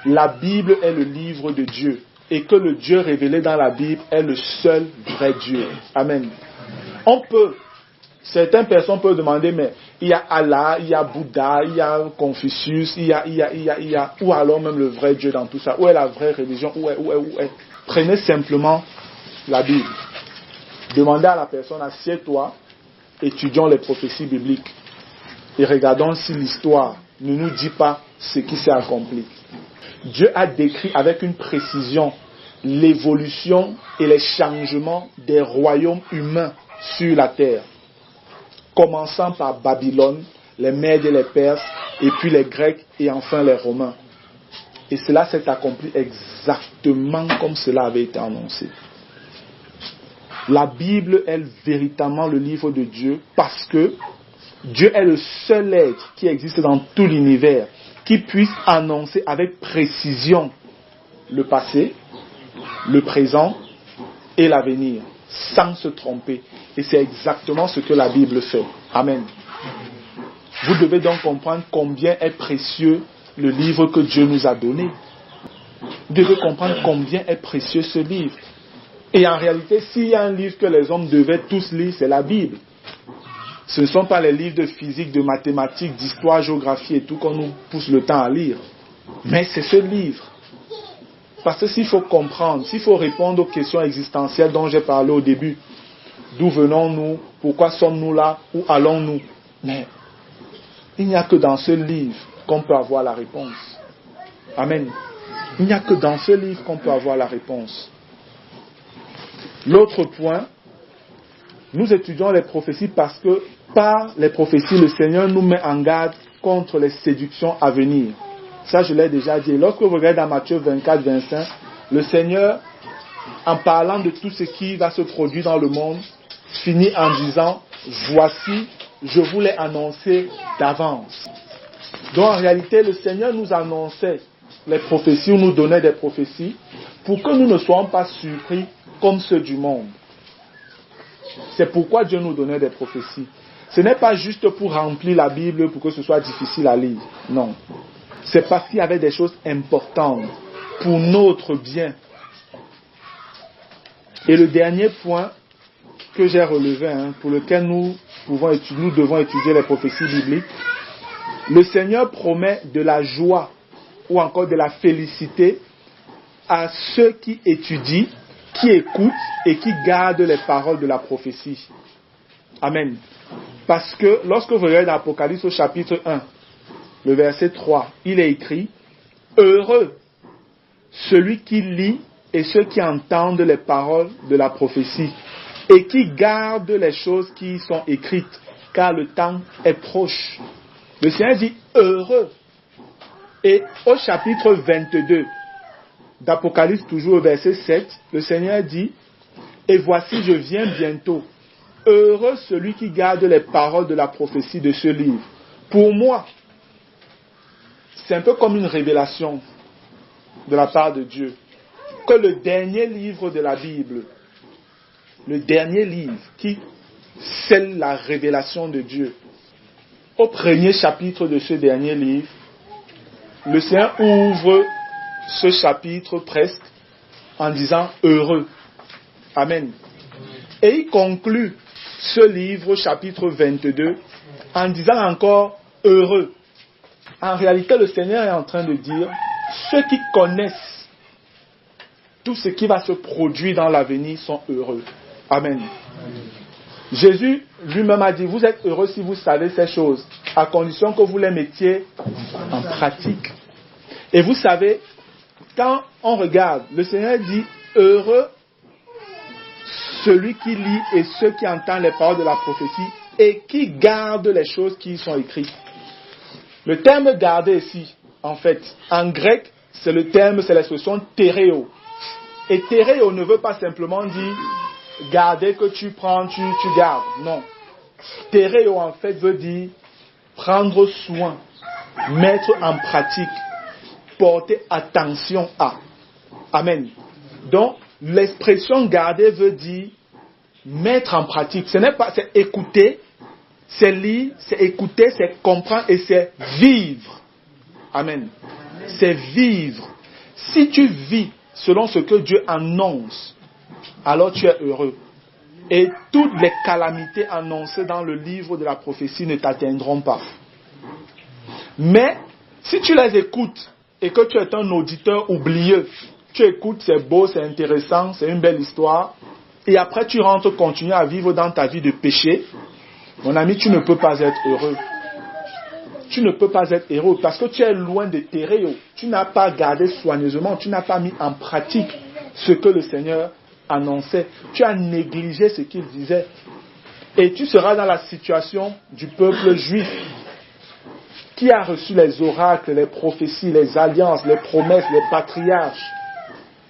la Bible est le livre de Dieu et que le Dieu révélé dans la Bible est le seul vrai Dieu. Amen. Certaines personnes peuvent demander, mais il y a Allah, il y a Bouddha, il y a Confucius, il y a, ou alors même le vrai Dieu dans tout ça. Où est la vraie religion? Où est? Prenez simplement la Bible. Demandez à la personne, assieds-toi, étudions les prophéties bibliques et regardons si l'histoire ne nous dit pas ce qui s'est accompli. Dieu a décrit avec une précision l'évolution et les changements des royaumes humains sur la terre. Commençant par Babylone, les Mèdes et les Perses, et puis les Grecs et enfin les Romains. Et cela s'est accompli exactement comme cela avait été annoncé. La Bible est véritablement le livre de Dieu parce que Dieu est le seul être qui existe dans tout l'univers qui puisse annoncer avec précision le passé, le présent et l'avenir, sans se tromper. Et c'est exactement ce que la Bible fait. Amen. Vous devez donc comprendre combien est précieux le livre que Dieu nous a donné. Vous devez comprendre combien est précieux ce livre. Et en réalité, s'il y a un livre que les hommes devaient tous lire, c'est la Bible. Ce ne sont pas les livres de physique, de mathématiques, d'histoire, géographie et tout qu'on nous pousse le temps à lire. Mais c'est ce livre. Parce que s'il faut comprendre, s'il faut répondre aux questions existentielles dont j'ai parlé au début, d'où venons-nous, pourquoi sommes-nous là, où allons-nous? Mais il n'y a que dans ce livre qu'on peut avoir la réponse. Amen. Il n'y a que dans ce livre qu'on peut avoir la réponse. L'autre point, nous étudions les prophéties parce que par les prophéties, le Seigneur nous met en garde contre les séductions à venir. Ça, je l'ai déjà dit. Lorsque vous regardez dans Matthieu 24, 25, le Seigneur, en parlant de tout ce qui va se produire dans le monde, finit en disant, voici, je vous l'ai annoncé d'avance. Donc en réalité, le Seigneur nous annonçait les prophéties, ou nous donnait des prophéties, pour que nous ne soyons pas surpris comme ceux du monde. C'est pourquoi Dieu nous donnait des prophéties. Ce n'est pas juste pour remplir la Bible, pour que ce soit difficile à lire. Non. C'est parce qu'il y avait des choses importantes pour notre bien. Et le dernier point que j'ai relevé, pour lequel nous devons étudier les prophéties bibliques, le Seigneur promet de la joie ou encore de la félicité à ceux qui étudient, qui écoutent et qui gardent les paroles de la prophétie. Amen. Parce que lorsque vous regardez l'Apocalypse au chapitre 1, le verset 3, il est écrit, Heureux celui qui lit et ceux qui entendent les paroles de la prophétie et qui gardent les choses qui y sont écrites, car le temps est proche. Le Seigneur dit heureux. Et au chapitre 22 d'Apocalypse, toujours au verset 7, le Seigneur dit, et voici je viens bientôt. Heureux celui qui garde les paroles de la prophétie de ce livre. Pour moi, c'est un peu comme une révélation de la part de Dieu. Que le dernier livre de la Bible, le dernier livre qui scelle la révélation de Dieu, au premier chapitre de ce dernier livre, le Seigneur ouvre ce chapitre presque en disant heureux. Amen. Et il conclut ce livre, chapitre 22, en disant encore heureux. En réalité, le Seigneur est en train de dire, ceux qui connaissent tout ce qui va se produire dans l'avenir sont heureux. Amen. Jésus lui-même a dit, vous êtes heureux si vous savez ces choses, à condition que vous les mettiez en pratique. Et vous savez, quand on regarde, le Seigneur dit, heureux celui qui lit et ceux qui entendent les paroles de la prophétie et qui gardent les choses qui y sont écrites. Le terme garder ici, en fait, en grec, c'est l'expression théréo. Et théréo ne veut pas simplement dire garder que tu prends, tu gardes. Non. Théréo, en fait, veut dire prendre soin, mettre en pratique, porter attention à. Amen. Donc, l'expression garder veut dire mettre en pratique. Ce n'est pas, c'est écouter, c'est lire, c'est écouter, c'est comprendre et c'est vivre. Amen. C'est vivre. Si tu vis selon ce que Dieu annonce, alors tu es heureux. Et toutes les calamités annoncées dans le livre de la prophétie ne t'atteindront pas. Mais, si tu les écoutes et que tu es un auditeur oublieux, tu écoutes, c'est beau, c'est intéressant, c'est une belle histoire, et après tu rentres continuer à vivre dans ta vie de péché, mon ami, tu ne peux pas être heureux. Tu ne peux pas être heureux parce que tu es loin de tes rêves. Tu n'as pas gardé soigneusement, tu n'as pas mis en pratique ce que le Seigneur annonçait. Tu as négligé ce qu'il disait. Et tu seras dans la situation du peuple juif qui a reçu les oracles, les prophéties, les alliances, les promesses, les patriarches.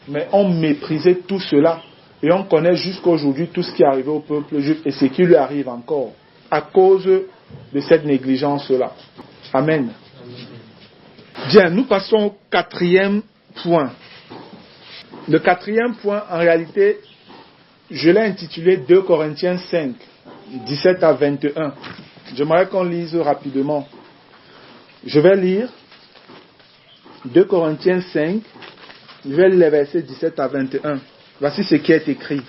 Mais on méprisait tout cela. Et on connaît jusqu'aujourd'hui tout ce qui est arrivé au peuple juif et ce qui lui arrive encore à cause de cette négligence-là. Amen. Bien, nous passons au quatrième point. Le quatrième point, en réalité, je l'ai intitulé 2 Corinthiens 5, 17 à 21. J'aimerais qu'on lise rapidement. Je vais lire 2 Corinthiens 5, je vais lire les versets 17 à 21. Voici ce qui est écrit.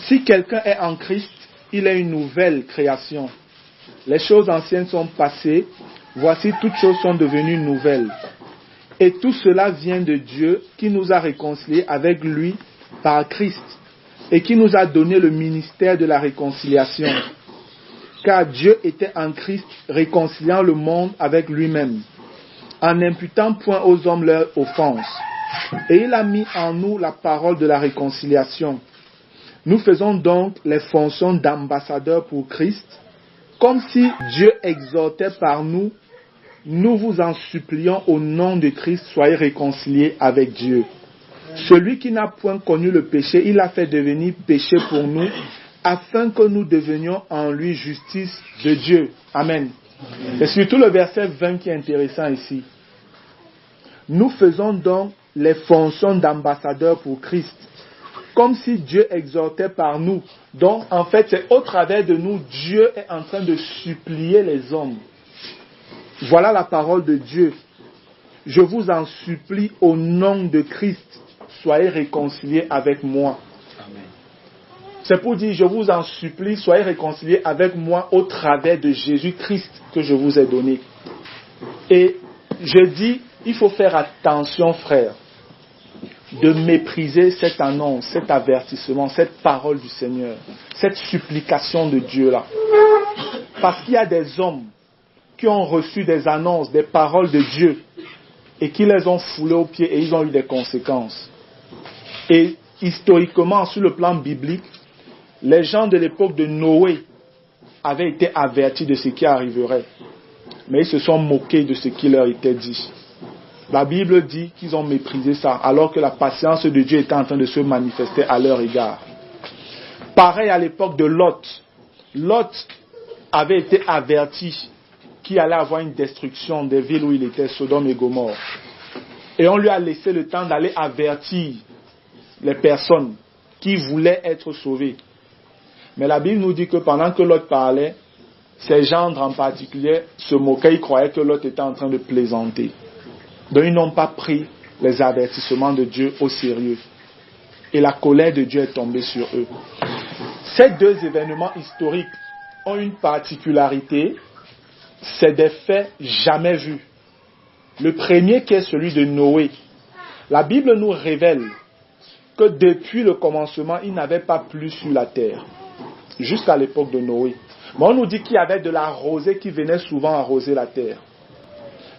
Si quelqu'un est en Christ, il est une nouvelle création. Les choses anciennes sont passées, voici toutes choses sont devenues nouvelles. Et tout cela vient de Dieu qui nous a réconciliés avec lui par Christ et qui nous a donné le ministère de la réconciliation. Car Dieu était en Christ réconciliant le monde avec lui-même, en n'imputant point aux hommes leurs offenses. Et il a mis en nous la parole de la réconciliation. Nous faisons donc les fonctions d'ambassadeurs pour Christ, comme si Dieu exhortait par nous. Nous vous en supplions au nom de Christ, soyez réconciliés avec Dieu. Celui qui n'a point connu le péché, il l'a fait devenir péché pour nous, afin que nous devenions en lui justice de Dieu. Amen. Et surtout le verset 20 qui est intéressant ici. Nous faisons donc les fonctions d'ambassadeurs pour Christ, comme si Dieu exhortait par nous. Donc, en fait, c'est au travers de nous, Dieu est en train de supplier les hommes. Voilà la parole de Dieu. Je vous en supplie au nom de Christ, soyez réconciliés avec moi. Amen. C'est pour dire, je vous en supplie, soyez réconciliés avec moi au travers de Jésus-Christ que je vous ai donné. Et je dis, il faut faire attention, frère, de mépriser cette annonce, cet avertissement, cette parole du Seigneur, cette supplication de Dieu là. Parce qu'il y a des hommes qui ont reçu des annonces, des paroles de Dieu, et qui les ont foulées aux pieds et ils ont eu des conséquences. Et historiquement, sur le plan biblique, les gens de l'époque de Noé avaient été avertis de ce qui arriverait, mais ils se sont moqués de ce qui leur était dit. La Bible dit qu'ils ont méprisé ça, alors que la patience de Dieu était en train de se manifester à leur égard. Pareil à l'époque de Lot. Lot avait été averti qu'il allait avoir une destruction des villes où il était, Sodome et Gomorrhe. Et on lui a laissé le temps d'aller avertir les personnes qui voulaient être sauvées. Mais la Bible nous dit que pendant que Lot parlait, ses gendres en particulier se moquaient, ils croyaient que Lot était en train de plaisanter. Donc ils n'ont pas pris les avertissements de Dieu au sérieux. Et la colère de Dieu est tombée sur eux. Ces deux événements historiques ont une particularité, c'est des faits jamais vus. Le premier qui est celui de Noé. La Bible nous révèle que depuis le commencement, il n'avait pas plu sur la terre, jusqu'à l'époque de Noé. Mais on nous dit qu'il y avait de la rosée qui venait souvent arroser la terre.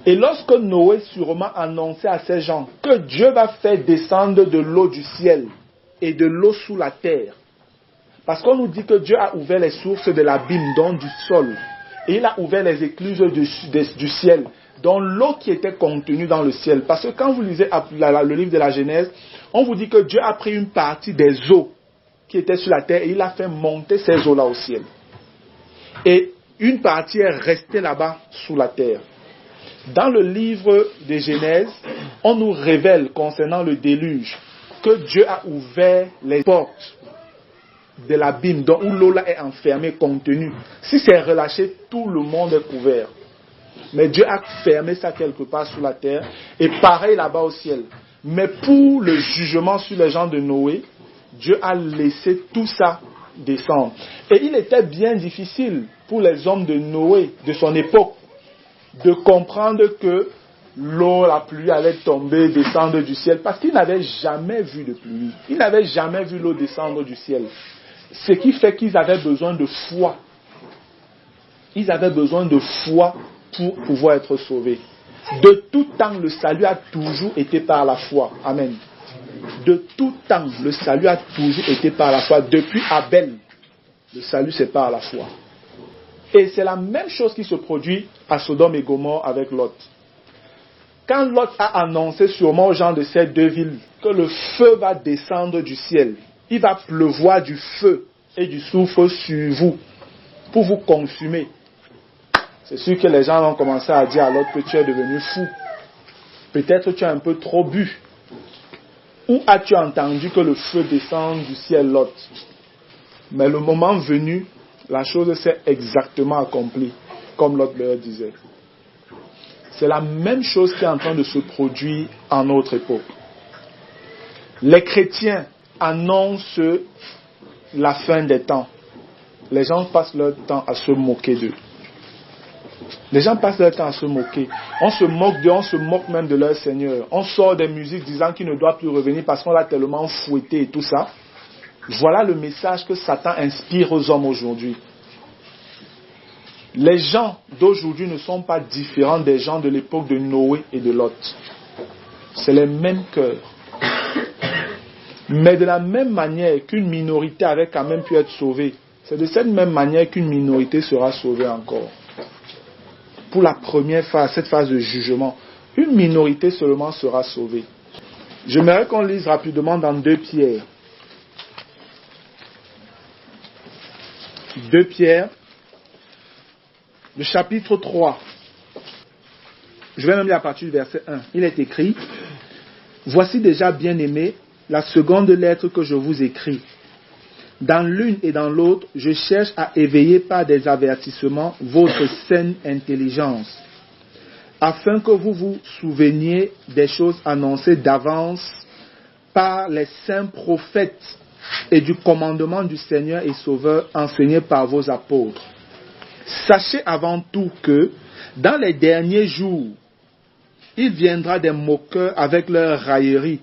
Et lorsque Noé sûrement annonçait à ces gens que Dieu va faire descendre de l'eau du ciel et de l'eau sous la terre, parce qu'on nous dit que Dieu a ouvert les sources de l'abîme, donc du sol, et il a ouvert les écluses du ciel, dont l'eau qui était contenue dans le ciel. Parce que quand vous lisez le livre de la Genèse, on vous dit que Dieu a pris une partie des eaux qui étaient sur la terre et il a fait monter ces eaux-là au ciel. Et une partie est restée là-bas sous la terre. Dans le livre de Genèse, on nous révèle concernant le déluge que Dieu a ouvert les portes de l'abîme où l'eau là est enfermée, contenue. Si c'est relâché, tout le monde est couvert. Mais Dieu a fermé ça quelque part sous la terre et pareil là-bas au ciel. Mais pour le jugement sur les gens de Noé, Dieu a laissé tout ça descendre. Et il était bien difficile pour les hommes de Noé, de son époque, de comprendre que l'eau, la pluie allait tomber, descendre du ciel, parce qu'ils n'avaient jamais vu de pluie. Ils n'avaient jamais vu l'eau descendre du ciel. Ce qui fait qu'ils avaient besoin de foi. Ils avaient besoin de foi pour pouvoir être sauvés. De tout temps, le salut a toujours été par la foi. Amen. De tout temps, le salut a toujours été par la foi. Depuis Abel, le salut c'est par la foi. Et c'est la même chose qui se produit à Sodome et Gomorrhe avec Lot. Quand Lot a annoncé sûrement aux gens de ces deux villes que le feu va descendre du ciel, il va pleuvoir du feu et du soufre sur vous pour vous consumer. C'est sûr que les gens ont commencé à dire à Lot que tu es devenu fou. Peut-être tu as un peu trop bu. Où as-tu entendu que le feu descend du ciel, Lot? Mais le moment venu, la chose s'est exactement accomplie, comme Lot leur disait. C'est la même chose qui est en train de se produire en notre époque. Les chrétiens annoncent la fin des temps. Les gens passent leur temps à se moquer d'eux. Les gens passent leur temps à se moquer. On se moque d'eux, on se moque même de leur Seigneur. On sort des musiques disant qu'il ne doit plus revenir parce qu'on l'a tellement fouetté et tout ça. Voilà le message que Satan inspire aux hommes aujourd'hui. Les gens d'aujourd'hui ne sont pas différents des gens de l'époque de Noé et de Lot. C'est les mêmes cœurs. Mais de la même manière qu'une minorité avait quand même pu être sauvée, c'est de cette même manière qu'une minorité sera sauvée encore. Pour la première phase, cette phase de jugement, une minorité seulement sera sauvée. J'aimerais qu'on lise rapidement dans 2 Pierre. 2 Pierre, le chapitre 3. Je vais même lire à partir du verset 1. Il est écrit: Voici déjà, bien-aimés, la seconde lettre que je vous écris. Dans l'une et dans l'autre, je cherche à éveiller par des avertissements votre saine intelligence, afin que vous vous souveniez des choses annoncées d'avance par les saints prophètes et du commandement du Seigneur et Sauveur enseigné par vos apôtres. Sachez avant tout que, dans les derniers jours, il viendra des moqueurs avec leurs railleries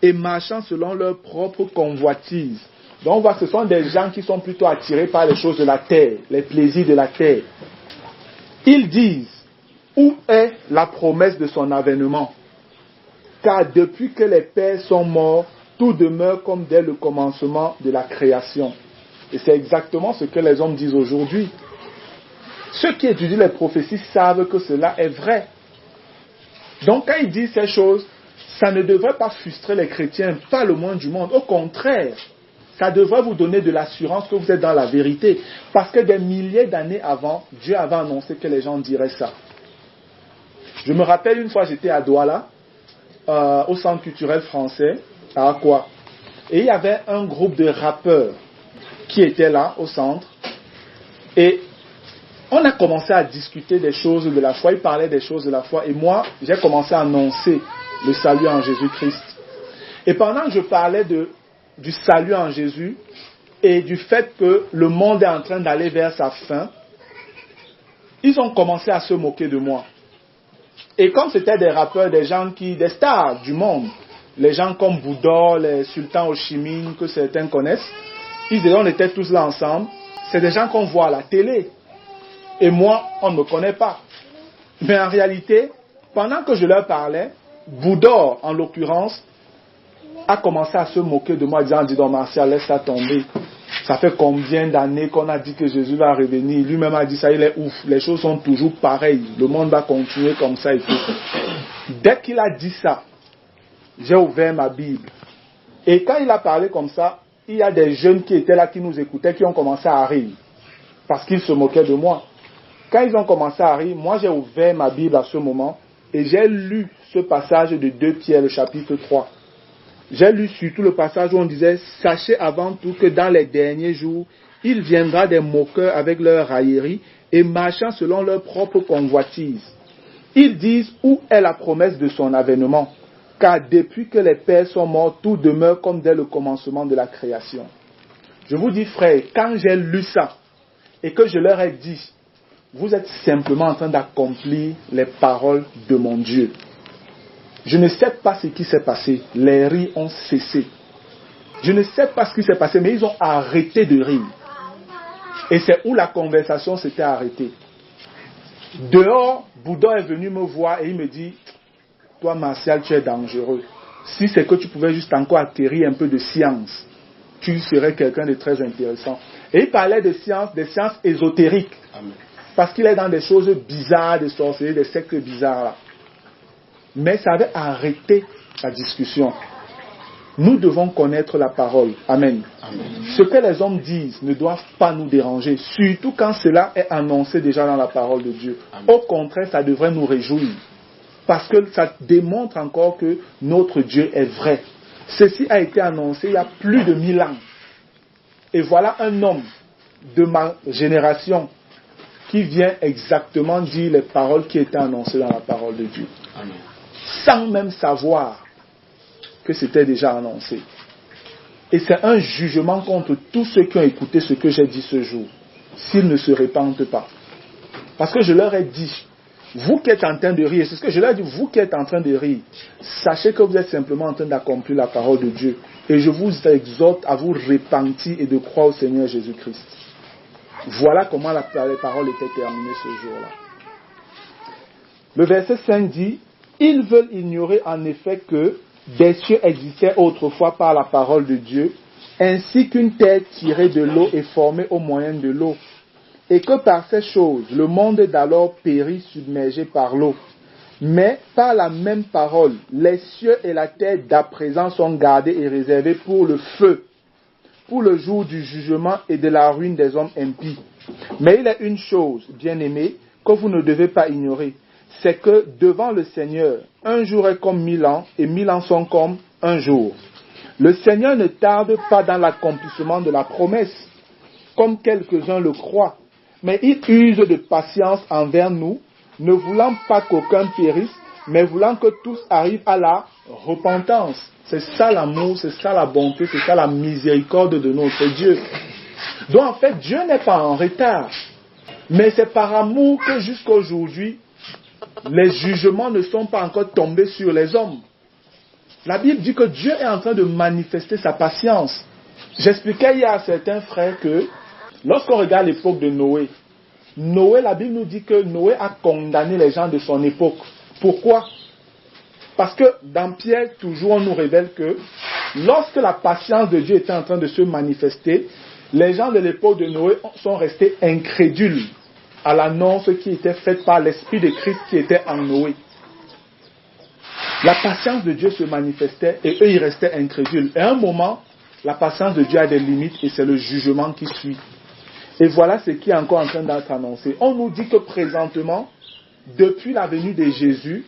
et marchant selon leur propre convoitise. Donc on voit que ce sont des gens qui sont plutôt attirés par les choses de la terre, les plaisirs de la terre. Ils disent, où est la promesse de son avènement? Car depuis que les pères sont morts, tout demeure comme dès le commencement de la création. Et c'est exactement ce que les hommes disent aujourd'hui. Ceux qui étudient les prophéties savent que cela est vrai. Donc quand ils disent ces choses, ça ne devrait pas frustrer les chrétiens, pas le moins du monde. Au contraire, ça devrait vous donner de l'assurance que vous êtes dans la vérité. Parce que des milliers d'années avant, Dieu avait annoncé que les gens diraient ça. Je me rappelle une fois, j'étais à Douala, au centre culturel français, à Akwa. Et il y avait un groupe de rappeurs qui étaient là, au centre. Et on a commencé à discuter des choses de la foi. Ils parlaient des choses de la foi. Et moi, j'ai commencé à annoncer le salut en Jésus-Christ. Et pendant que je parlais du salut en Jésus et du fait que le monde est en train d'aller vers sa fin, ils ont commencé à se moquer de moi. Et comme c'était des rappeurs, des stars du monde, les gens comme Bouddha, les sultans Ho Chi Minh, que certains connaissent, ils disaient on était tous là ensemble. C'est des gens qu'on voit à la télé. Et moi, on ne me connaît pas. Mais en réalité, pendant que je leur parlais, Bouddha, en l'occurrence, a commencé à se moquer de moi, disant, dis donc Martial, laisse ça tomber. Ça fait combien d'années qu'on a dit que Jésus va revenir? Lui-même a dit ça, il est ouf. Les choses sont toujours pareilles. Le monde va continuer comme ça et tout. Dès qu'il a dit ça, j'ai ouvert ma Bible. Et quand il a parlé comme ça, il y a des jeunes qui étaient là, qui nous écoutaient, qui ont commencé à rire. Parce qu'ils se moquaient de moi. Quand ils ont commencé à rire, moi j'ai ouvert ma Bible à ce moment et j'ai lu ce passage de 2 Pierre, le chapitre 3. J'ai lu surtout le passage où on disait « Sachez avant tout que dans les derniers jours, il viendra des moqueurs avec leurs railleries et marchant selon leur propre convoitise. Ils disent où est la promesse de son avènement, car depuis que les pères sont morts, tout demeure comme dès le commencement de la création. » Je vous dis frère, quand j'ai lu ça et que je leur ai dit « Vous êtes simplement en train d'accomplir les paroles de mon Dieu. » Je ne sais pas ce qui s'est passé. Les rires ont cessé. Je ne sais pas ce qui s'est passé, mais ils ont arrêté de rire. Et c'est où la conversation s'était arrêtée. Dehors, Bouddha est venu me voir et il me dit, toi Martial, tu es dangereux. Si c'est que tu pouvais juste encore acquérir un peu de science, tu serais quelqu'un de très intéressant. Et il parlait de sciences, des sciences ésotériques. Amen. Parce qu'il est dans des choses bizarres, des sorcelleries, des sectes bizarres là. Mais ça avait arrêté la discussion. Nous devons connaître la parole. Amen. Amen. Ce que les hommes disent ne doivent pas nous déranger, surtout quand cela est annoncé déjà dans la parole de Dieu. Amen. Au contraire, ça devrait nous réjouir. Parce que ça démontre encore que notre Dieu est vrai. Ceci a été annoncé il y a plus de 1000 ans. Et voilà un homme de ma génération qui vient exactement dire les paroles qui étaient annoncées dans la parole de Dieu. Amen. Sans même savoir que c'était déjà annoncé. Et c'est un jugement contre tous ceux qui ont écouté ce que j'ai dit ce jour, s'ils ne se répandent pas. Parce que je leur ai dit, vous qui êtes en train de rire, c'est ce que je leur ai dit, vous qui êtes en train de rire, sachez que vous êtes simplement en train d'accomplir la parole de Dieu. Et je vous exhorte à vous repentir et de croire au Seigneur Jésus-Christ. Voilà comment la parole était terminée ce jour-là. Le verset 5 dit, ils veulent ignorer en effet que des cieux existaient autrefois par la parole de Dieu, ainsi qu'une terre tirée de l'eau est formée au moyen de l'eau, et que par ces choses, le monde d'alors périt submergé par l'eau. Mais par la même parole, les cieux et la terre d'à présent sont gardés et réservés pour le feu, pour le jour du jugement et de la ruine des hommes impies. Mais il est une chose, bien-aimés, que vous ne devez pas ignorer, c'est que devant le Seigneur, un jour est comme 1000 ans, et 1000 ans sont comme un jour. Le Seigneur ne tarde pas dans l'accomplissement de la promesse, comme quelques-uns le croient, mais il use de patience envers nous, ne voulant pas qu'aucun périsse, mais voulant que tous arrivent à la repentance. C'est ça l'amour, c'est ça la bonté, c'est ça la miséricorde de notre Dieu. Donc en fait, Dieu n'est pas en retard, mais c'est par amour que jusqu'à aujourd'hui, les jugements ne sont pas encore tombés sur les hommes. La Bible dit que Dieu est en train de manifester sa patience. J'expliquais hier à certains frères que lorsqu'on regarde l'époque de Noé, Noé, la Bible nous dit que Noé a condamné les gens de son époque. Pourquoi? Parce que dans Pierre, toujours on nous révèle que lorsque la patience de Dieu était en train de se manifester, les gens de l'époque de Noé sont restés incrédules à l'annonce qui était faite par l'Esprit de Christ qui était en Noé. La patience de Dieu se manifestait et eux ils restaient incrédules. Et à un moment, la patience de Dieu a des limites et c'est le jugement qui suit. Et voilà ce qui est encore en train d'être annoncé. On nous dit que présentement, depuis la venue de Jésus,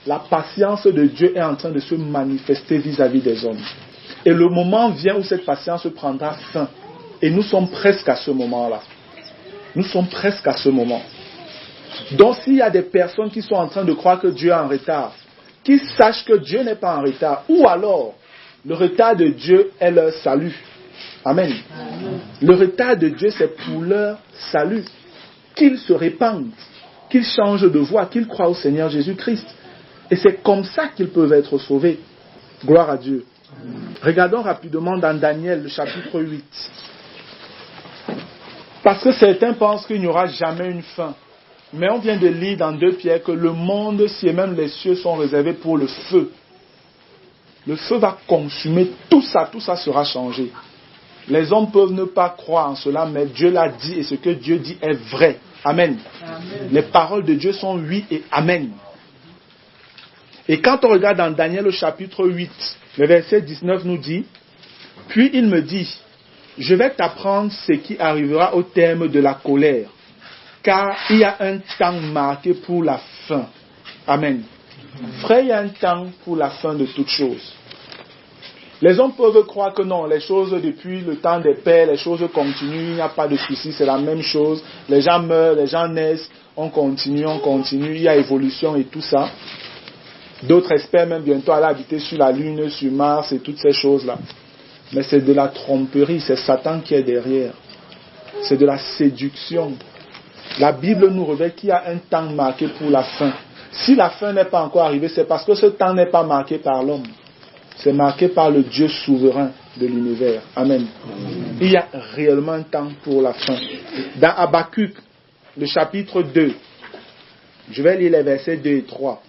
la patience de Dieu est en train de se manifester vis-à-vis des hommes. Et le moment vient où cette patience prendra fin. Et nous sommes presque à ce moment-là. Nous sommes presque à ce moment. Donc s'il y a des personnes qui sont en train de croire que Dieu est en retard, qu'ils sachent que Dieu n'est pas en retard, ou alors le retard de Dieu est leur salut. Amen. Amen. Le retard de Dieu, c'est pour leur salut. Qu'ils se répandent, qu'ils changent de voie, qu'ils croient au Seigneur Jésus-Christ. Et c'est comme ça qu'ils peuvent être sauvés. Gloire à Dieu. Regardons rapidement dans Daniel, le chapitre 8. Parce que certains pensent qu'il n'y aura jamais une fin. Mais on vient de lire dans 2 Pierre que le monde, si et même les cieux sont réservés pour le feu. Le feu va consumer tout ça sera changé. Les hommes peuvent ne pas croire en cela, mais Dieu l'a dit et ce que Dieu dit est vrai. Amen. Amen. Les paroles de Dieu sont oui et amen. Et quand on regarde dans Daniel au chapitre 8, le verset 19 nous dit, « Puis il me dit, je vais t'apprendre ce qui arrivera au terme de la colère, car il y a un temps marqué pour la fin. » Amen. Frère, il y a un temps pour la fin de toutes choses. Les hommes peuvent croire que non, les choses depuis le temps des pères, les choses continuent, il n'y a pas de souci, c'est la même chose. Les gens meurent, les gens naissent, on continue, il y a évolution et tout ça. D'autres espèrent même bientôt aller habiter sur la Lune, sur Mars et toutes ces choses-là. Mais c'est de la tromperie, c'est Satan qui est derrière. C'est de la séduction. La Bible nous révèle qu'il y a un temps marqué pour la fin. Si la fin n'est pas encore arrivée, c'est parce que ce temps n'est pas marqué par l'homme. C'est marqué par le Dieu souverain de l'univers. Amen. Il y a réellement un temps pour la fin. Dans Habakkuk, le chapitre 2, je vais lire les versets 2 et 3.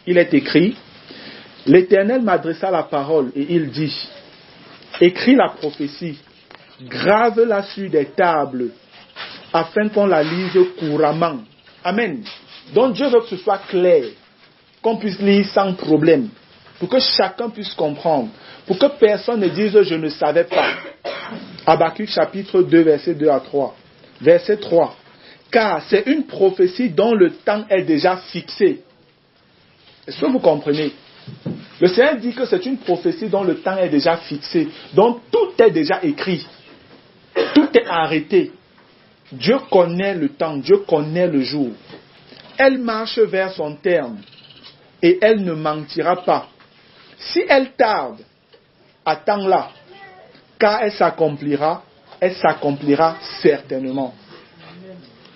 Il est écrit, « L'Éternel m'adressa la parole et il dit, « Écris la prophétie, grave-la sur des tables, afin qu'on la lise couramment. » Amen. Donc Dieu veut que ce soit clair, qu'on puisse lire sans problème, pour que chacun puisse comprendre, pour que personne ne dise « je ne savais pas ». Habakkuk chapitre 2, verset 2 à 3. Verset 3. « Car c'est une prophétie dont le temps est déjà fixé. » Est-ce que vous comprenez? Le Seigneur dit que c'est une prophétie dont le temps est déjà fixé. Donc tout est déjà écrit. Tout est arrêté. Dieu connaît le temps, Dieu connaît le jour. Elle marche vers son terme et elle ne mentira pas. Si elle tarde, attends-la, car elle s'accomplira certainement.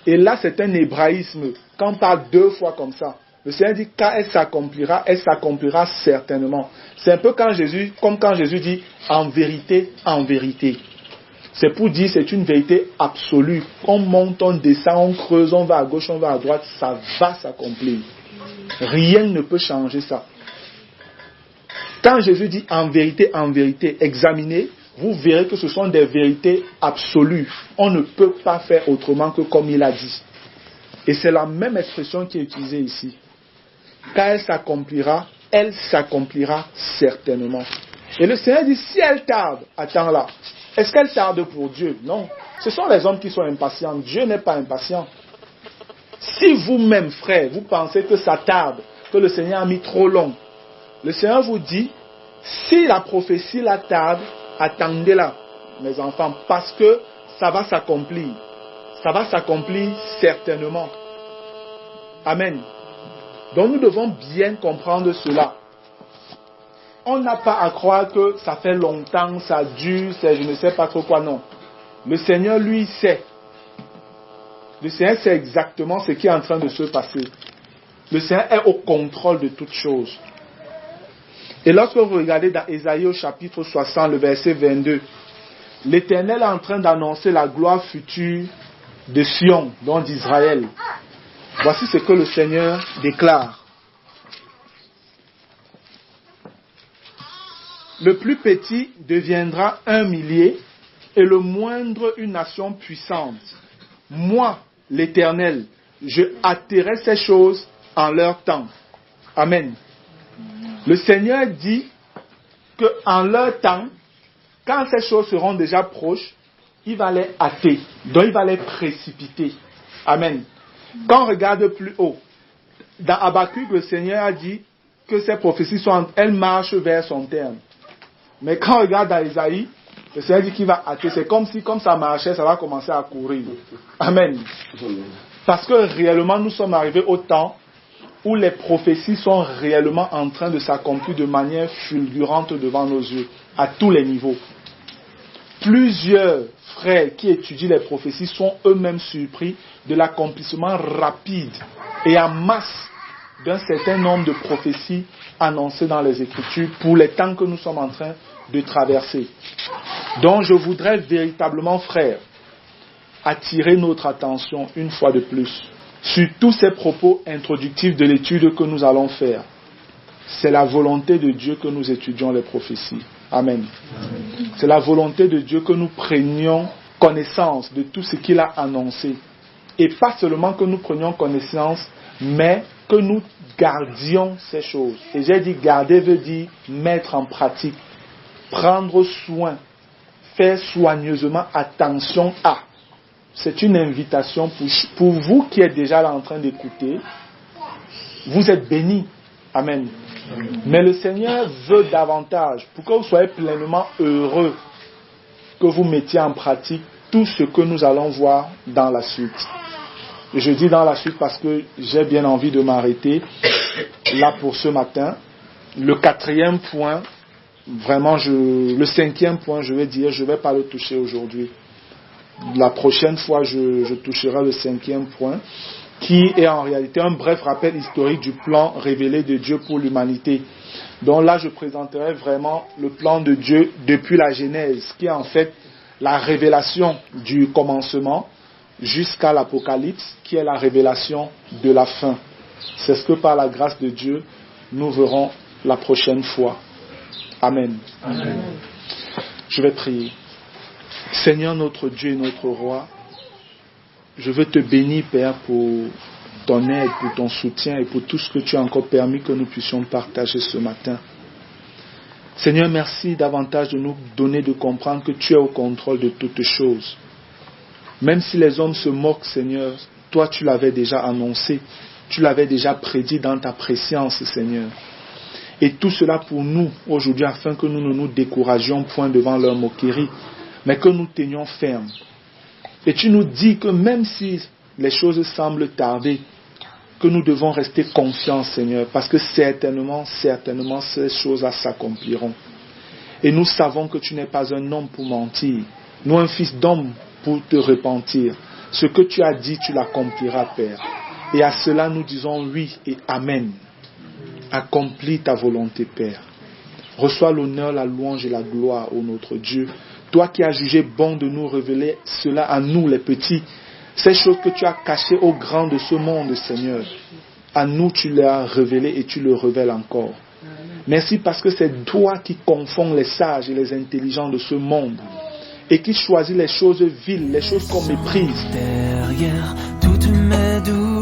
Et là, c'est un hébraïsme. Quand on parle 2 fois comme ça, le Seigneur dit, car elle s'accomplira certainement. C'est un peu comme quand Jésus dit, en vérité, en vérité. C'est pour dire, c'est une vérité absolue. On monte, on descend, on creuse, on va à gauche, on va à droite, ça va s'accomplir. Rien ne peut changer ça. Quand Jésus dit en vérité, examinez, vous verrez que ce sont des vérités absolues. On ne peut pas faire autrement que comme il a dit. Et c'est la même expression qui est utilisée ici. Car elle s'accomplira certainement. Et le Seigneur dit, si elle tarde, attends-la. Est-ce qu'elle tarde pour Dieu? Non. Ce sont les hommes qui sont impatients. Dieu n'est pas impatient. Si vous-même, frère, vous pensez que ça tarde, que le Seigneur a mis trop long, le Seigneur vous dit, si la prophétie la tarde, attendez-la, mes enfants, parce que ça va s'accomplir. Ça va s'accomplir certainement. Amen. Donc nous devons bien comprendre cela. On n'a pas à croire que ça fait longtemps, ça dure, c'est je ne sais pas trop quoi, non. Le Seigneur, lui, sait. Le Seigneur sait exactement ce qui est en train de se passer. Le Seigneur est au contrôle de toutes choses. Et lorsque vous regardez dans Ésaïe au chapitre 60, le verset 22, l'Éternel est en train d'annoncer la gloire future de Sion, donc d'Israël. Voici ce que le Seigneur déclare. Le plus petit deviendra un millier et le moindre une nation puissante. Moi, l'Éternel, je hâterai ces choses en leur temps. Amen. Le Seigneur dit qu'en leur temps, quand ces choses seront déjà proches, il va les hâter, donc il va les précipiter. Amen. Quand on regarde plus haut, dans Habakkuk, le Seigneur a dit que ces prophéties elles marchent vers son terme. Mais quand on regarde dans Isaïe, le Seigneur dit qu'il va hâter. C'est comme si, comme ça marchait, ça va commencer à courir. Amen. Parce que réellement, nous sommes arrivés au temps où les prophéties sont réellement en train de s'accomplir de manière fulgurante devant nos yeux, à tous les niveaux. Plusieurs frères qui étudient les prophéties sont eux-mêmes surpris de l'accomplissement rapide et en masse d'un certain nombre de prophéties annoncées dans les Écritures pour les temps que nous sommes en train de traverser. Donc je voudrais véritablement, frères, attirer notre attention une fois de plus sur tous ces propos introductifs de l'étude que nous allons faire. C'est la volonté de Dieu que nous étudions les prophéties. Amen. C'est la volonté de Dieu que nous prenions connaissance de tout ce qu'il a annoncé. Et pas seulement que nous prenions connaissance, mais que nous gardions ces choses. Et j'ai dit garder veut dire mettre en pratique, prendre soin, faire soigneusement attention à. C'est une invitation pour vous qui êtes déjà là en train d'écouter. Vous êtes bénis. Amen. Mais le Seigneur veut davantage pour que vous soyez pleinement heureux, que vous mettiez en pratique tout ce que nous allons voir dans la suite. Et je dis dans la suite parce que j'ai bien envie de m'arrêter là pour ce matin. Le 4e point, vraiment le 5e point, je vais dire, je ne vais pas le toucher aujourd'hui. La prochaine fois, je toucherai le 5e point, qui est en réalité un bref rappel historique du plan révélé de Dieu pour l'humanité. Donc là, je présenterai vraiment le plan de Dieu depuis la Genèse, qui est en fait la révélation du commencement jusqu'à l'Apocalypse, qui est la révélation de la fin. C'est ce que par la grâce de Dieu, nous verrons la prochaine fois. Amen. Amen. Je vais prier. Seigneur notre Dieu et notre Roi, je veux te bénir, Père, pour ton aide, pour ton soutien et pour tout ce que tu as encore permis que nous puissions partager ce matin. Seigneur, merci davantage de nous donner de comprendre que tu es au contrôle de toutes choses. Même si les hommes se moquent, Seigneur, toi tu l'avais déjà annoncé, tu l'avais déjà prédit dans ta préscience, Seigneur. Et tout cela pour nous, aujourd'hui, afin que nous ne nous découragions point devant leur moquerie, mais que nous tenions ferme. Et tu nous dis que même si les choses semblent tarder, que nous devons rester confiants, Seigneur, parce que certainement, ces choses-là s'accompliront. Et nous savons que tu n'es pas un homme pour mentir, nous un fils d'homme pour te repentir. Ce que tu as dit, tu l'accompliras, Père. Et à cela, nous disons oui et amen. Accomplis ta volonté, Père. Reçois l'honneur, la louange et la gloire, ô notre Dieu. Toi qui as jugé bon de nous révéler cela à nous, les petits, ces choses que tu as cachées aux grands de ce monde, Seigneur, à nous tu les as révélées et tu le révèles encore. Merci parce que c'est toi qui confonds les sages et les intelligents de ce monde et qui choisis les choses viles, les choses qu'on méprise. Derrière toutes mes douleurs,